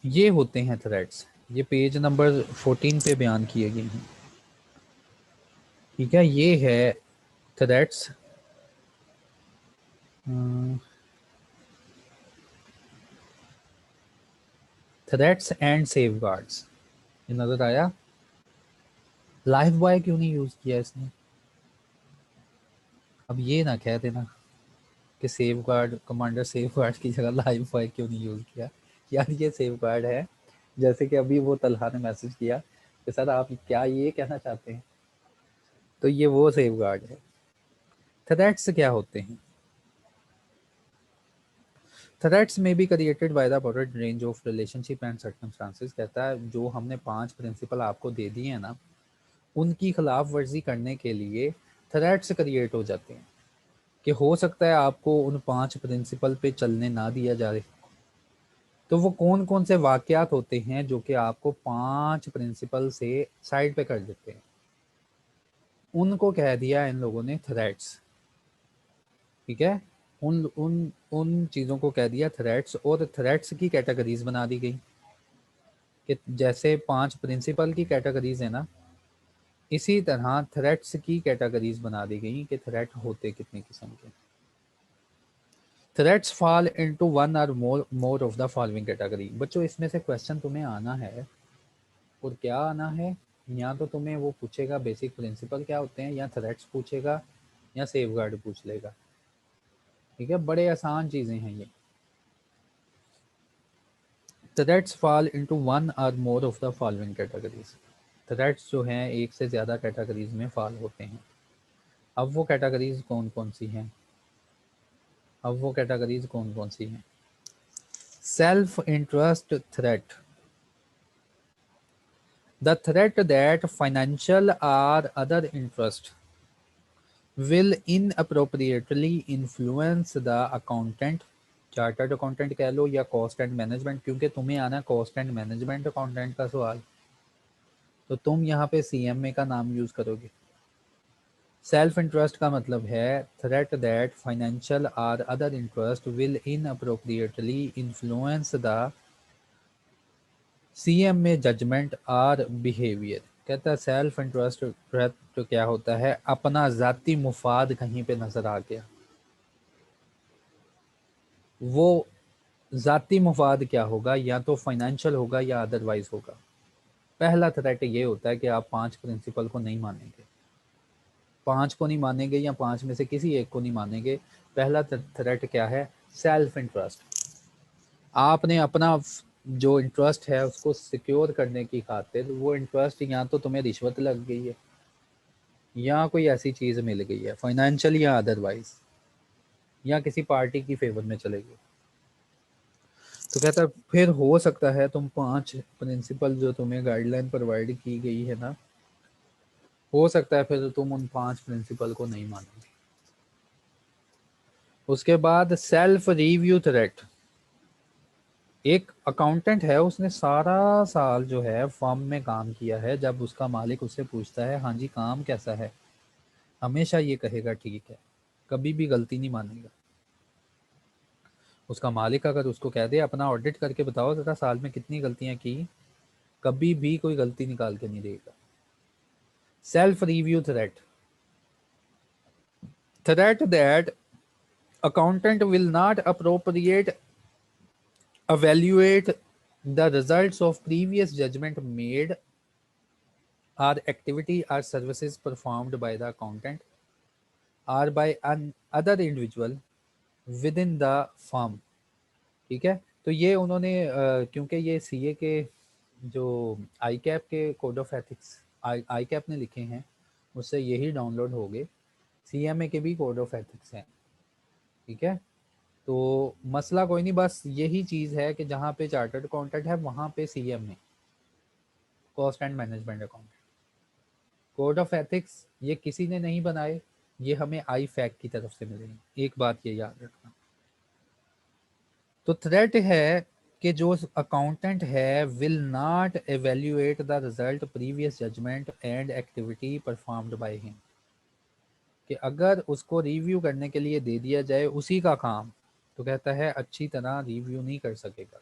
ये होते हैं थ्रेट्स, ये पेज नंबर 14 पे बयान किए गए हैं। ठीक है, ये है थ्रेट्स। थ्रेट्स एंड सेफगार्ड्स, ये नजर आया। लाइफ बॉय क्यों नहीं यूज किया इसने? अब ये ना कह देना कि safe guard, commander safe guard की जगह लाइफ बॉय क्यों नहीं यूज किया। यार ये सेफ गार्ड है, जैसे कि अभी वो तलहा ने मैसेज किया कि सर आप क्या ये कहना चाहते हैं, तो ये वो सेफ गार्ड है। थ्रेट्स क्या होते हैं? थ्रेट्स में be created by the broad range of relationship and circumstances. कहता है जो हमने 5 प्रिंसिपल आपको दे दिए हैं ना, उनकी खिलाफ वर्जी करने के लिए थ्रेट्स क्रिएट हो जाते हैं कि हो सकता है आपको उन 5 प्रिंसिपल पे चलने ना दिया जाए। तो वो कौन कौन से वाकयात होते हैं जो कि आपको 5 प्रिंसिपल से साइड पे कर देते हैं, उनको कह दिया इन लोगों ने थ्रेट्स। ठीक है, उन उन उन चीज़ों को कह दिया थ्रेट्स, और थ्रेट्स की कैटेगरीज बना दी गई कि जैसे 5 प्रिंसिपल की कैटेगरीज है ना, इसी तरह थ्रेट्स की कैटेगरीज बना दी गई कि थ्रेट होते कितने किस्म के। थ्रेट्स फॉल इनटू वन और more of the following category. बच्चों इसमें से क्वेश्चन तुम्हें आना है, और क्या आना है, या तो तुम्हें वो पूछेगा बेसिक प्रिंसिपल क्या होते हैं, या थ्रेट्स पूछेगा, या सेफगार्ड पूछ लेगा। ठीक है, बड़े आसान चीज़ें हैं ये। थ्रेट्स फॉल इनटू वन और more of the following categories. Threats जो हैं एक से ज़्यादा कैटेगरीज में फॉल होते हैं। अब वो कैटेगरीज कौन कौन सी हैं? Self interest threat, the threat that financial और other interest will inappropriately influence the accountant, chartered accountant कह लो या कॉस्ट एंड मैनेजमेंट, क्योंकि तुम्हें आना कॉस्ट एंड मैनेजमेंट अकाउंटेंट का सवाल, तो तुम यहाँ पे सीएमए का नाम यूज करोगे। सेल्फ इंटरेस्ट का मतलब है थ्रेट दैट फाइनेंशियल और other interest will inappropriately influence the CMA judgement और बिहेवियर। कहता है सेल्फ इंटरेस्ट थ्रेट तो क्या होता है, अपना जाती मुफाद कहीं पे नजर आ गया। वो जाती मुफाद क्या होगा, या तो फाइनेंशियल होगा या अदरवाइज होगा। पहला थ्रेट ये होता है कि आप 5 प्रिंसिपल को नहीं मानेंगे, 5 को नहीं मानेंगे या 5 में से किसी एक को नहीं मानेंगे। पहला थ्रेट क्या है? Self interest. आपने अपना जो इंटरेस्ट है उसको सिक्योर करने की खातिर, वो इंटरेस्ट या तो तुम्हें रिश्वत लग गई है, या कोई ऐसी चीज़ मिल गई है फाइनेंशियल या अदरवाइज, या किसी पार्टी की फेवर में चले गए। तो कहता है फिर हो सकता है तुम 5 प्रिंसिपल जो तुम्हें गाइडलाइन प्रोवाइड की गई है ना, हो सकता है फिर तुम उन 5 प्रिंसिपल को नहीं मानोगे। उसके बाद सेल्फ रिव्यू थ्रेट। एक अकाउंटेंट है, उसने सारा साल जो है फर्म में काम किया है, जब उसका मालिक उससे पूछता है हाँ जी काम कैसा है, हमेशा ये कहेगा ठीक है, कभी भी गलती नहीं मानेगा। उसका मालिक अगर उसको कह दे अपना ऑडिट करके बताओ ज़रा साल में कितनी गलतियां की, कभी भी कोई गलती निकाल के नहीं देगा। Self review threat, threat that accountant will not appropriate evaluate the results of previous judgment made or activity or services performed by the accountant or by an other individual within the firm। ठीक है, तो ये उन्होंने क्योंकि ये सीए के जो आई कैप के code of ethics I cap ने लिखे हैं, उससे यही डाउनलोड हो गए। सीएमए के भी कोड ऑफ एथिक्स हैं। ठीक है, तो मसला कोई नहीं, बस यही चीज़ है कि जहाँ पे चार्टर्ड अकाउंटेंट है वहाँ पे सीएम है, cost and management accountant. Code of ethics ये किसी ने नहीं बनाए, ये हमें आई फैक की तरफ से मिले हैं। एक बात ये याद रखना। तो थ्रेट है कि जो अकाउंटेंट है will not evaluate the result previous judgement and activity performed by him, कि अगर उसको रिव्यू करने के लिए दे दिया जाए उसी का काम, तो कहता है अच्छी तरह रिव्यू नहीं कर सकेगा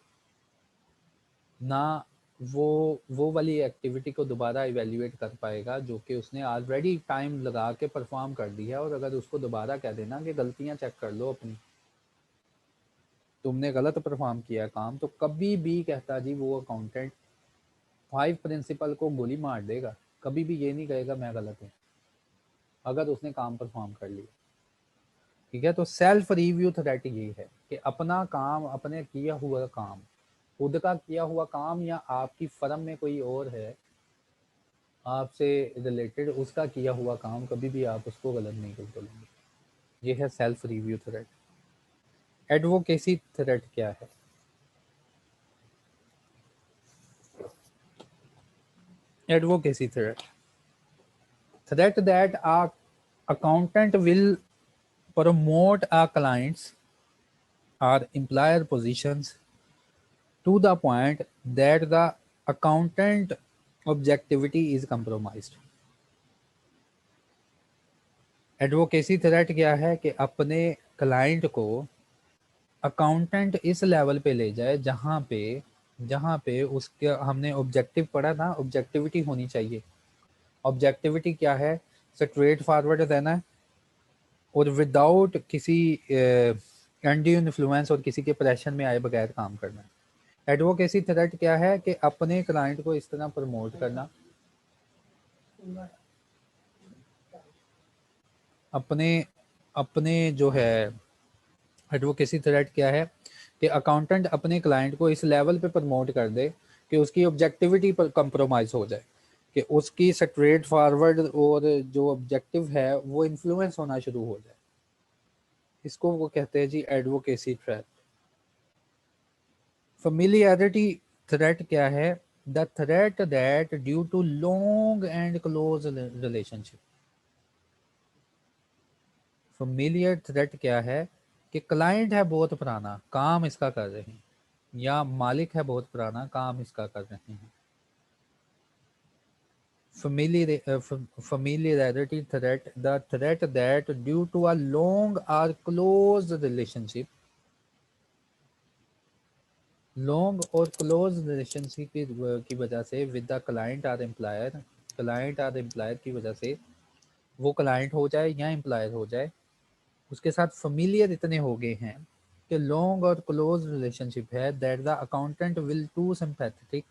ना, वो वाली एक्टिविटी को दोबारा इवेल्युएट कर पाएगा जो कि उसने ऑलरेडी टाइम लगा के परफॉर्म कर दी है। और अगर उसको दोबारा कह देना कि गलतियां चेक कर लो अपनी, तुमने गलत परफॉर्म किया काम, तो कभी भी कहता जी वो अकाउंटेंट 5 प्रिंसिपल को गोली मार देगा, कभी भी ये नहीं कहेगा मैं गलत हूँ अगर उसने काम परफॉर्म कर लिया। ठीक है, तो सेल्फ रिव्यू थ्रेट ये है कि अपना काम, अपने किया हुआ काम, खुद का किया हुआ काम या आपकी फर्म में कोई और है आपसे रिलेटेड, उसका किया हुआ काम कभी भी आप उसको गलत नहीं कर बोलेंगे। ये है self review threat. Advocacy threat क्या है? Advocacy threat, threat that a accountant will promote a client's or employer positions to the point that the accountant objectivity is compromised। Advocacy threat क्या है कि अपने क्लाइंट को अकाउंटेंट इस लेवल पे ले जाए जहाँ पे उसके, हमने ऑब्जेक्टिव पढ़ा ना, ऑब्जेक्टिविटी होनी चाहिए। ऑब्जेक्टिविटी क्या है? स्ट्रेट फॉरवर्ड रहना है और विदाउट किसी एंडियो इन्फ्लुएंस और किसी के प्रेशर में आए बगैर काम करना है। एडवोकेसी थ्रेट क्या है कि अपने क्लाइंट को इस तरह प्रमोट करना, अपने अपने जो है एडवोकेसी थ्रेट क्या है कि अकाउंटेंट अपने क्लाइंट को इस लेवल पे प्रमोट कर दे कि उसकी ऑब्जेक्टिविटी पर कंप्रोमाइज हो जाए, कि उसकी स्ट्रेट फॉरवर्ड और जो ऑब्जेक्टिव है वो इन्फ्लुएंस होना शुरू हो जाए। इसको वो कहते हैं जी एडवोकेसी थ्रेट। फेमिलियरिटी थ्रेट क्या है? The threat that due to long and close relationship. Familiar threat क्या है कि क्लाइंट है बहुत पुराना, काम इसका कर रहे हैं, या मालिक है बहुत पुराना, काम इसका कर रहे हैं। familiarity threat, the threat that due to a long or close relationship, long और क्लोज रिलेशनशिप की वजह से विद द क्लाइंट और एम्प्लॉयर, क्लाइंट और एम्प्लॉयर की वजह से, वो क्लाइंट हो जाए या एम्प्लॉयर हो जाए, उसके साथ फेमिलियर इतने हो गए हैं कि लॉन्ग और क्लोज रिलेशनशिप है, that the accountant will too sympathetic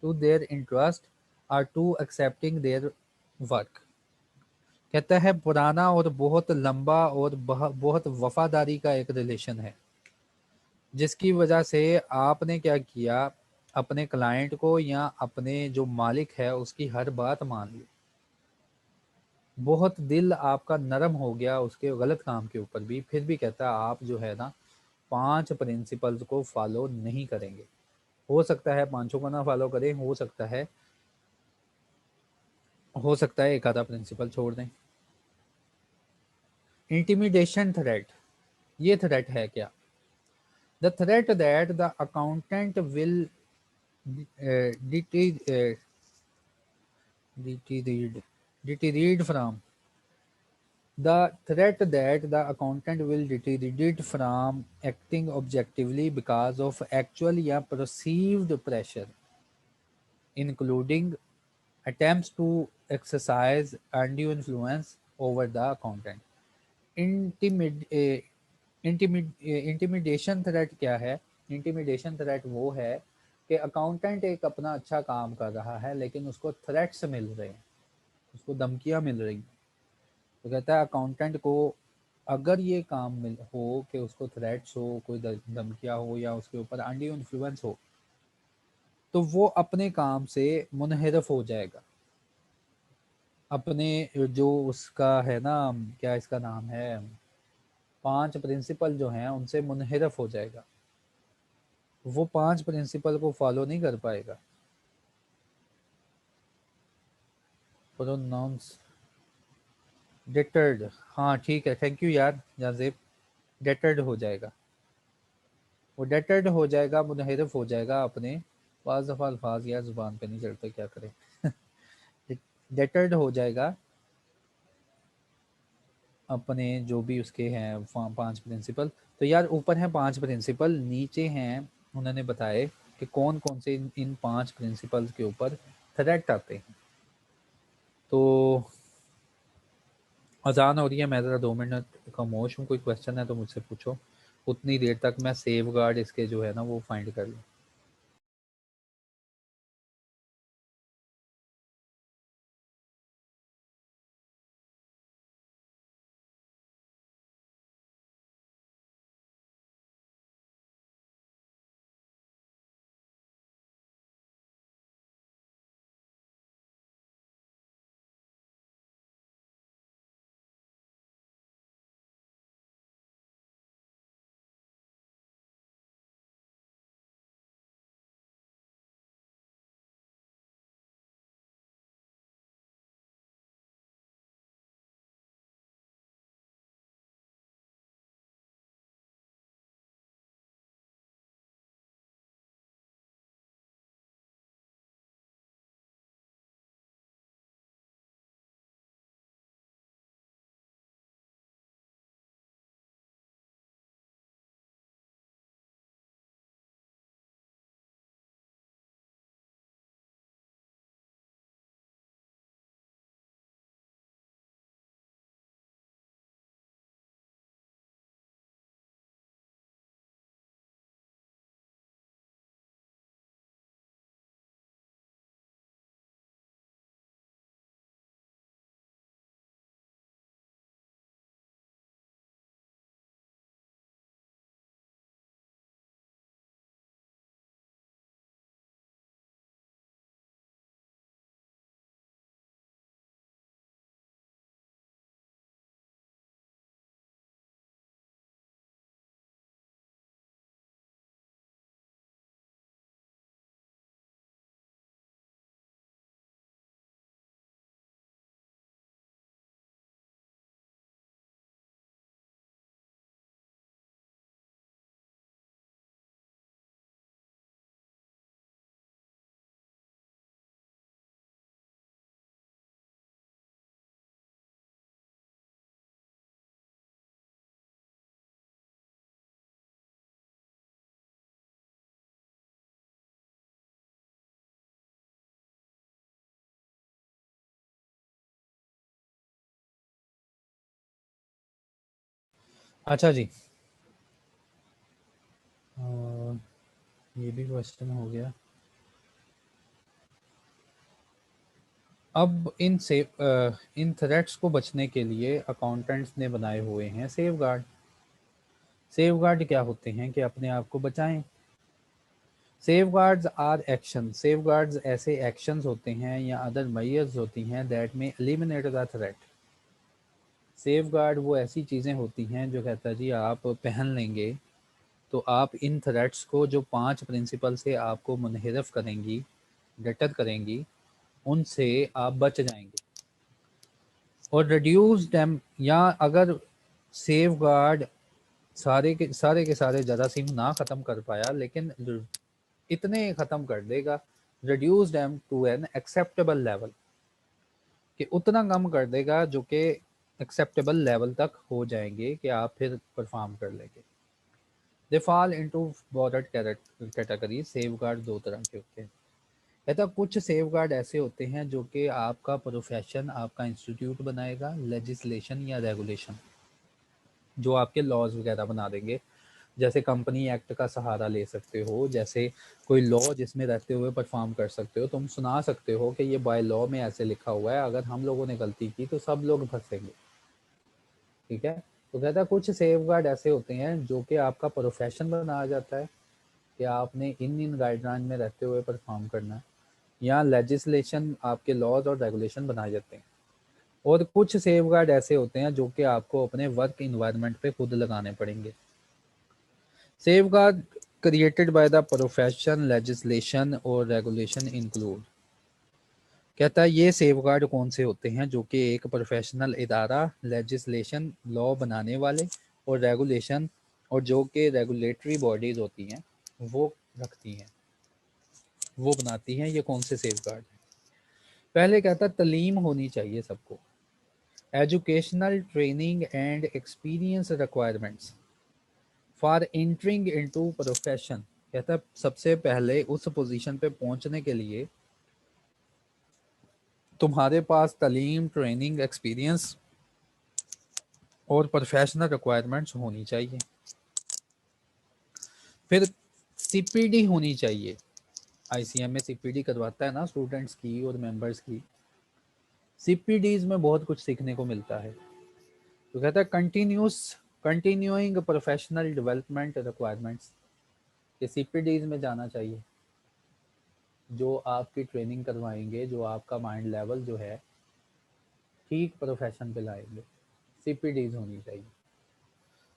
to their interest और टू एक्सेप्टिंग देयर वर्क। कहता है पुराना और बहुत लंबा और बहुत वफादारी का एक रिलेशन है, जिसकी वजह से आपने क्या किया, अपने क्लाइंट को या अपने जो मालिक है उसकी हर बात मान ली, बहुत दिल आपका नरम हो गया उसके गलत काम के ऊपर भी, फिर भी कहता है आप जो है ना 5 प्रिंसिपल्स को फॉलो नहीं करेंगे। हो सकता है 5 को ना फॉलो करें, हो सकता है एक आधा प्रिंसिपल छोड़ दें। इंटिमिडेशन थ्रेट, ये थ्रेट है क्या? The threat that the accountant will deteriorate deteriorate from the threat that the accountant will deteriorate from acting objectively because of actual या perceived pressure, including attempts to exercise undue influence over the accountant. Intimidation threat क्या है? इंटिमिडेशन थ्रेट वो है कि अकाउंटेंट एक अपना अच्छा काम कर रहा है लेकिन उसको थ्रेट्स मिल रहे हैं, उसको धमकियां मिल रही हैं। तो कहता है अकाउंटेंट को अगर ये काम मिल हो कि उसको थ्रेट्स हो, कोई धमकियां हो या उसके ऊपर अनड्यू इन्फ्लुएंस हो, तो वो अपने काम से मुनहरफ हो जाएगा। अपने जो उसका है ना, क्या इसका नाम है, 5 प्रिंसिपल जो हैं उनसे मुनहरफ हो जाएगा। वो 5 प्रिंसिपल को फॉलो नहीं कर पाएगा। प्रोनाउंस डिटर्ड, हाँ ठीक है, थैंक यू यार जाजेब। डेटर्ड हो जाएगा, वो डेटर्ड हो जाएगा, मुनहरफ हो जाएगा अपने। बाज़ दफ़ा अल्फाज यार ज़ुबान पे नहीं चढ़ते, क्या करें। डेटर्ड हो जाएगा अपने जो भी उसके हैं 5 प्रिंसिपल। तो यार ऊपर हैं 5 प्रिंसिपल, नीचे हैं उन्होंने बताए कि कौन कौन से इन 5 प्रिंसिपल्स के ऊपर थ्रेट आते हैं। तो अजान हो रही है, मैं ज़रा 2 मिनट खामोश हूँ, कोई क्वेश्चन है तो मुझसे पूछो, उतनी देर तक मैं सेफ गार्ड इसके जो है ना वो फाइंड कर लूँ। अच्छा जी, अ, ये भी क्वेश्चन हो गया। अब इन थ्रेट्स को बचने के लिए अकाउंटेंट्स ने बनाए हुए हैं सेफ गार्ड। सेफ गार्ड क्या होते हैं कि अपने आप को बचाएं। Safeguards or action, safeguards ऐसे एक्शंस होते हैं या अदर मेजर्स होती हैं that may eliminate the threat. Safeguard वो ऐसी चीज़ें होती हैं जो कहता है जी आप पहन लेंगे तो आप इन थ्रेट्स को, जो 5 प्रिंसिपल से आपको मुनहरफ करेंगी, डटर करेंगी, उनसे आप बच जाएंगे। और रिड्यूस डैम, या अगर सेफ गार्ड सारे के सारे जरासीम ना ख़त्म कर पाया लेकिन इतने ख़त्म कर देगा, reduce them to an acceptable level, कि उतना कम कर देगा जो कि एक्सेप्टेबल लेवल तक हो जाएंगे कि आप फिर परफॉर्म कर लेंगे। They fall into border category. Safe guard दो तरह के होते हैं। कहता कुछ सेफ गार्ड ऐसे होते हैं जो कि आपका प्रोफेशन, आपका इंस्टीट्यूट बनाएगा, लेजिस्लेशन या रेगुलेशन, जो आपके लॉज वगैरह बना देंगे। जैसे कंपनी एक्ट का सहारा ले सकते हो, जैसे कोई लॉ जिसमें रहते हुए परफॉर्म कर सकते हो, तुम सुना सकते हो कि ये बाय लॉ में ऐसे लिखा हुआ है, अगर हम लोगों ने गलती की तो सब लोग फंसेंगे। ठीक है। तो कहता है कुछ सेफ गार्ड ऐसे होते हैं जो कि आपका प्रोफेशन बनाया जाता है कि आपने इन इन गाइडलाइन में रहते हुए परफॉर्म करना है, या लेजिस्लेशन, आपके लॉज और रेगुलेशन बनाए जाते हैं। और कुछ सेफ गार्ड ऐसे होते हैं जो कि आपको अपने वर्क इन्वायरमेंट पे खुद लगाने पड़ेंगे। Safeguard created by the profession, legislation और रेगुलेशन इंक्लूड। कहता है ये सेफगार्ड कौन से होते हैं जो कि एक प्रोफेशनल इदारा, लेजिस्लेशन लॉ बनाने वाले, और रेगुलेशन, और जो कि रेगुलेटरी बॉडीज होती हैं वो रखती हैं, वो बनाती हैं। ये कौन से सेफगार्ड हैं? पहले कहता है तालीम होनी चाहिए सबको। Educational training and experience requirements for entering into profession. कहता है सबसे पहले उस पोजीशन पे पहुंचने के लिए तुम्हारे पास तालीम, ट्रेनिंग, एक्सपीरियंस और प्रोफेशनल रिक्वायरमेंट्स होनी चाहिए। फिर सीपीडी होनी चाहिए। आईसीएम में सीपीडी करवाता है ना स्टूडेंट्स की और मेंबर्स की। सीपीडीज में बहुत कुछ सीखने को मिलता है। तो कहता है कंटिन्यूइंग प्रोफेशनल डेवलपमेंट रिक्वायरमेंट्स, ये सीपीडीज में जाना चाहिए, जो आपकी ट्रेनिंग करवाएंगे, जो आपका माइंड लेवल जो है ठीक प्रोफेशन पे लाएंगे। सीपीडीज होनी चाहिए।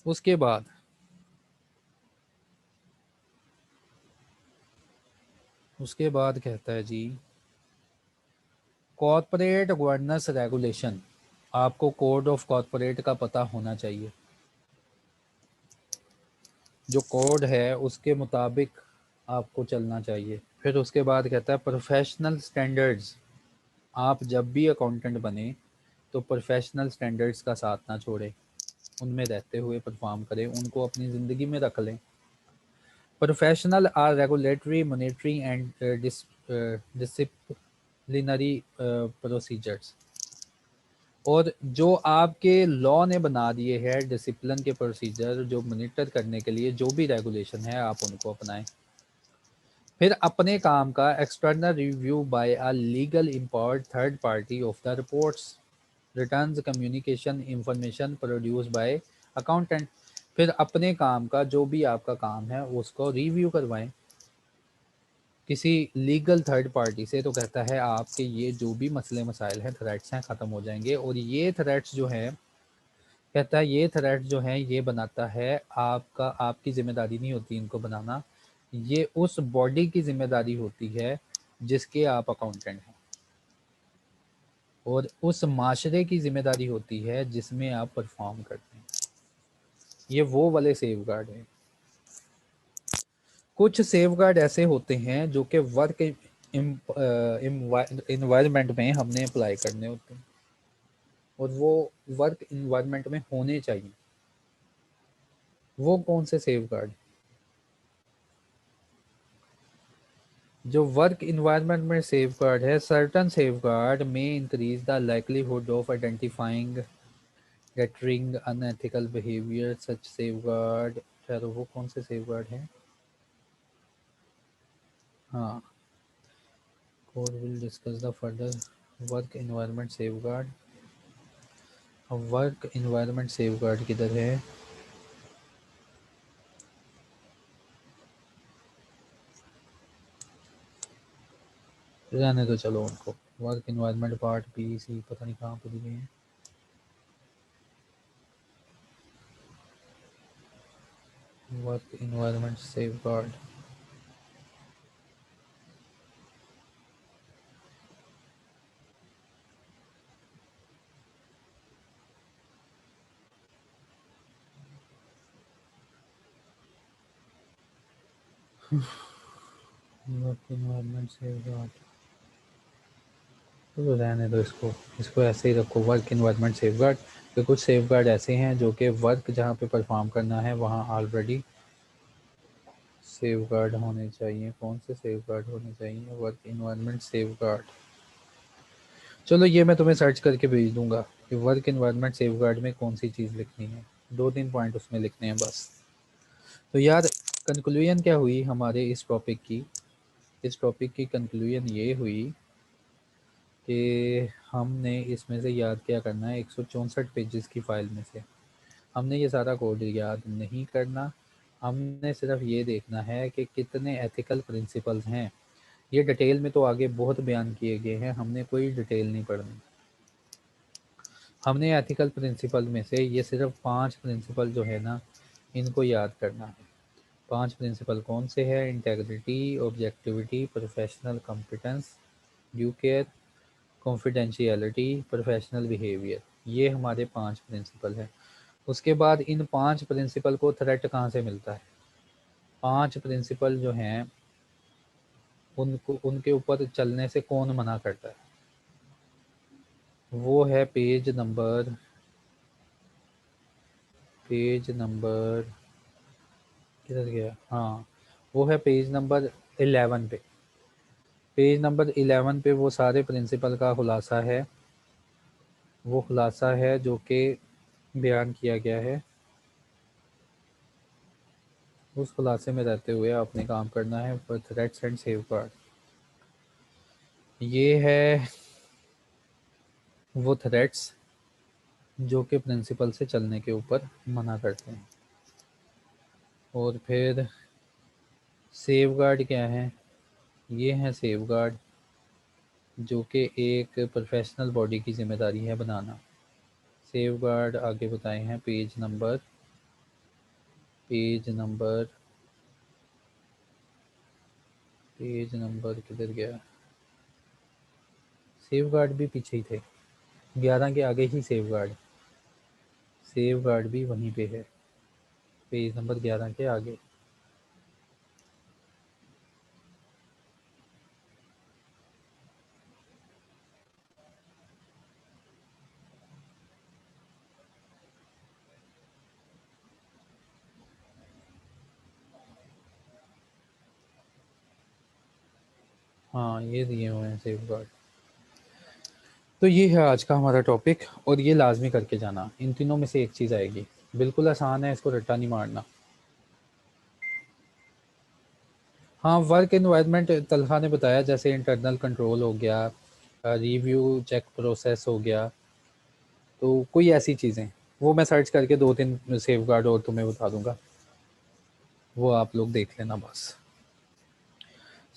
उसके बाद कहता है जी कॉर्पोरेट गवर्नेंस रेगुलेशन। आपको कोड ऑफ कॉर्पोरेट का पता होना चाहिए। जो कोड है उसके मुताबिक आपको चलना चाहिए। फिर उसके बाद कहता है प्रोफेशनल स्टैंडर्ड्स। आप जब भी अकाउंटेंट बने तो प्रोफेशनल स्टैंडर्ड्स का साथ ना छोड़ें, उनमें रहते हुए परफॉर्म करें, उनको अपनी ज़िंदगी में रख लें। Professional or regulatory, monitoring and disciplinary procedures. और जो आपके लॉ ने बना दिए हैं डिसिप्लिन के प्रोसीजर, जो मॉनिटर करने के लिए जो भी रेगुलेशन है, आप उनको अपनाएं। फिर अपने काम का external review by a legal empowered third party of the reports, returns, communication, information produce by accountant. फिर अपने काम का जो भी आपका काम है उसको रिव्यू करवाएं किसी लीगल थर्ड पार्टी से। तो कहता है आपके ये जो भी मसले मसाइल हैं, थ्रेट्स हैं, ख़त्म हो जाएंगे। और ये थ्रेट्स जो हैं, कहता है ये थ्रेट्स जो हैं ये बनाता है आपका, आपकी जिम्मेदारी नहीं होती इनको बनाना, ये उस बॉडी की जिम्मेदारी होती है जिसके आप अकाउंटेंट हैं, और उस माशरे की जिम्मेदारी होती है जिसमें आप परफॉर्म करते हैं। ये वो वाले सेफ गार्ड हैं। कुछ सेफ गार्ड ऐसे होते हैं जो कि वर्क इन्वायरमेंट में हमने अप्लाई करने होते हैं, और वो वर्क इन्वायरमेंट में होने चाहिए। वो कौन से सेफ गार्ड? जो वर्क इन्वायरमेंट में सेफ गार्ड है, सर्टन सेफ गार्ड में increase the likelihood of identifying deterring unethical behaviour such safeguard. चलो वो कौन से सेफ गार्ड हैं? हाँ, code will discuss the further work environment safeguard. अब वर्क इन्वायरमेंट सेफ गार्ड किधर है? रहने तो चलो उनको। Work environment part B C पता नहीं कहाँ पर दिए हैं। Work environment safe guard. Work environment safe guard. तो रहने दो इसको, इसको ऐसे ही रखो, वर्क इन्वायरमेंट सेफ गार्ड। तो कुछ सेफ गार्ड ऐसे हैं जो कि वर्क जहाँ पे परफॉर्म करना है वहाँ ऑलरेडी सेफ गार्ड होने चाहिए। कौन से सेफ गार्ड होने चाहिए? Work environment safeguard. चलो ये मैं तुम्हें सर्च करके भेज दूंगा कि वर्क इन्वायरमेंट सेफ गार्ड में कौन सी चीज़ लिखनी है। 2-3 पॉइंट उसमें लिखने हैं बस। तो यार कंक्लूजन क्या हुई हमारे इस टॉपिक की? इस टॉपिक की कंक्लूजन ये हुई कि हमने इसमें से याद क्या करना है, 164 पेजेस की फ़ाइल में से हमने ये सारा कोड याद नहीं करना। हमने सिर्फ ये देखना है कि कितने एथिकल प्रिंसिपल्स हैं। ये डिटेल में तो आगे बहुत बयान किए गए हैं, हमने कोई डिटेल नहीं पढ़नी। हमने एथिकल प्रिंसिपल में से ये सिर्फ 5 प्रिंसिपल जो है ना, इनको याद करना है। 5 प्रिंसिपल कौन से हैं? Integrity, objectivity, professional competence, due care, confidentiality, professional behaviour. ये हमारे 5 प्रिंसिपल हैं। उसके बाद इन 5 प्रिंसिपल को थ्रेट कहाँ से मिलता है? 5 प्रिंसिपल जो हैं उनको, उनके ऊपर चलने से कौन मना करता है? वो है पेज नंबर किधर गया? हाँ, वो है पेज नंबर 11 पे। पेज नंबर 11 पे वो सारे प्रिंसिपल का खुलासा है। वो खुलासा है जो कि बयान किया गया है। उस खुलासे में रहते हुए आपने काम करना है for threats and safe guard. ये है वो थ्रेट्स जो कि प्रिंसिपल से चलने के ऊपर मना करते हैं। और फिर सेफ गार्ड क्या है? ये है सेफ गार्ड जो कि एक प्रोफेशनल बॉडी की ज़िम्मेदारी है बनाना। सेफ गार्ड आगे बताए हैं पेज नंबर पेज नंबर किधर गया? सेफ गार्ड भी पीछे ही थे, 11 के आगे ही सेफ गार्ड भी वहीं पे है, पेज नंबर 11 के आगे। हाँ, ये दिए हुए हैं सेफ गार्ड। तो ये है आज का हमारा टॉपिक, और ये लाजमी करके जाना, इन तीनों में से एक चीज़ आएगी। बिल्कुल आसान है, इसको रट्टा नहीं मारना। हाँ, वर्क एनवायरनमेंट तलहा ने बताया, जैसे इंटरनल कंट्रोल हो गया, रिव्यू चेक प्रोसेस हो गया, तो कोई ऐसी चीज़ें वो मैं सर्च करके 2-3 सेफ गार्ड और तुम्हें बता दूंगा, वो आप लोग देख लेना बस।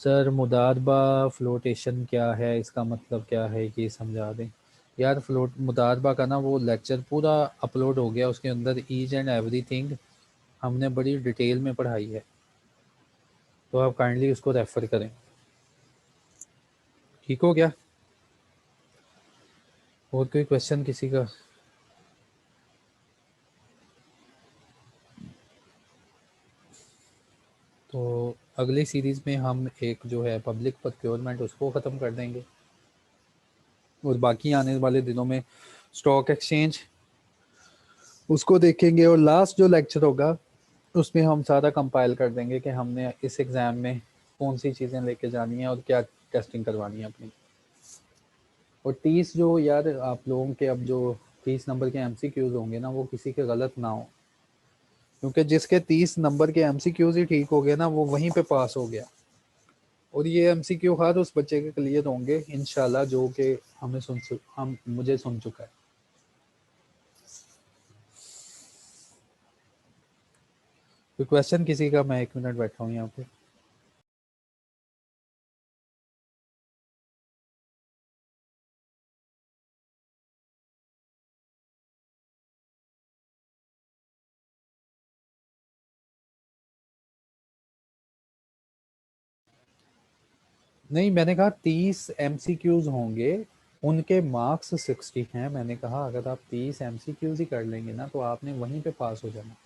सर मुदारबा फ्लोटेशन क्या है, इसका मतलब क्या है, ये समझा दें। यार फ्लोट मुदारबा का ना वो लेक्चर पूरा अपलोड हो गया, उसके अंदर ईच एंड एवरीथिंग हमने बड़ी डिटेल में पढ़ाई है, तो आप काइंडली उसको रेफ़र करें। ठीक हो गया? और कोई क्वेश्चन किसी का? तो अगली सीरीज़ में हम एक जो है पब्लिक प्रोक्योरमेंट उसको ख़त्म कर देंगे, और बाकी आने वाले दिनों में स्टॉक एक्सचेंज उसको देखेंगे, और लास्ट जो लेक्चर होगा उसमें हम सारा कंपाइल कर देंगे कि हमने इस एग्ज़ाम में कौन सी चीज़ें लेके जानी है और क्या टेस्टिंग करवानी है अपनी। और 30 जो यार आप लोगों के अब जो 30 नंबर के एमसीक्यूज़ होंगे ना, वो किसी के गलत ना हो, क्योंकि जिसके 30 नंबर के एमसीक्यूज़ ही ठीक हो गए ना, वो वहीं पे पास हो गया। और ये एमसीक्यू हर उस बच्चे के क्लियर होंगे इंशाल्लाह जो कि हम मुझे सुन चुका है। कोई क्वेश्चन किसी का? मैं 1 मिनट बैठा हूँ यहाँ पे। नहीं, मैंने कहा 30 एमसीक्यूज़ होंगे, उनके मार्क्स 60 हैं। मैंने कहा अगर आप 30 एमसीक्यूज़ ही कर लेंगे ना, तो आपने वहीं पे पास हो जाना।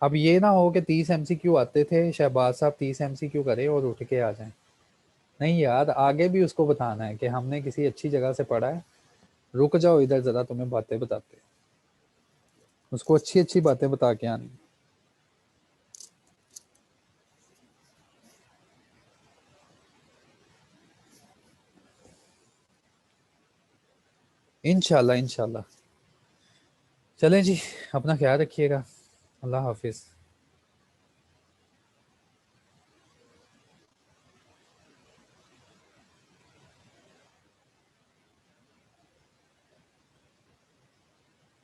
अब ये ना हो कि 30 एमसीक्यू आते थे, शहबाज साहब 30 एमसीक्यू करे और उठ के आ जाएं। नहीं यार, आगे भी उसको बताना है कि हमने किसी अच्छी जगह से पढ़ा है। रुक जाओ इधर जरा, तुम्हें बातें बताते हैं। उसको अच्छी अच्छी बातें बता के आनी। इंशाल्लाह इंशाल्लाह। चलें जी, अपना ख्याल रखिएगा। अल्लाह हाफिज़।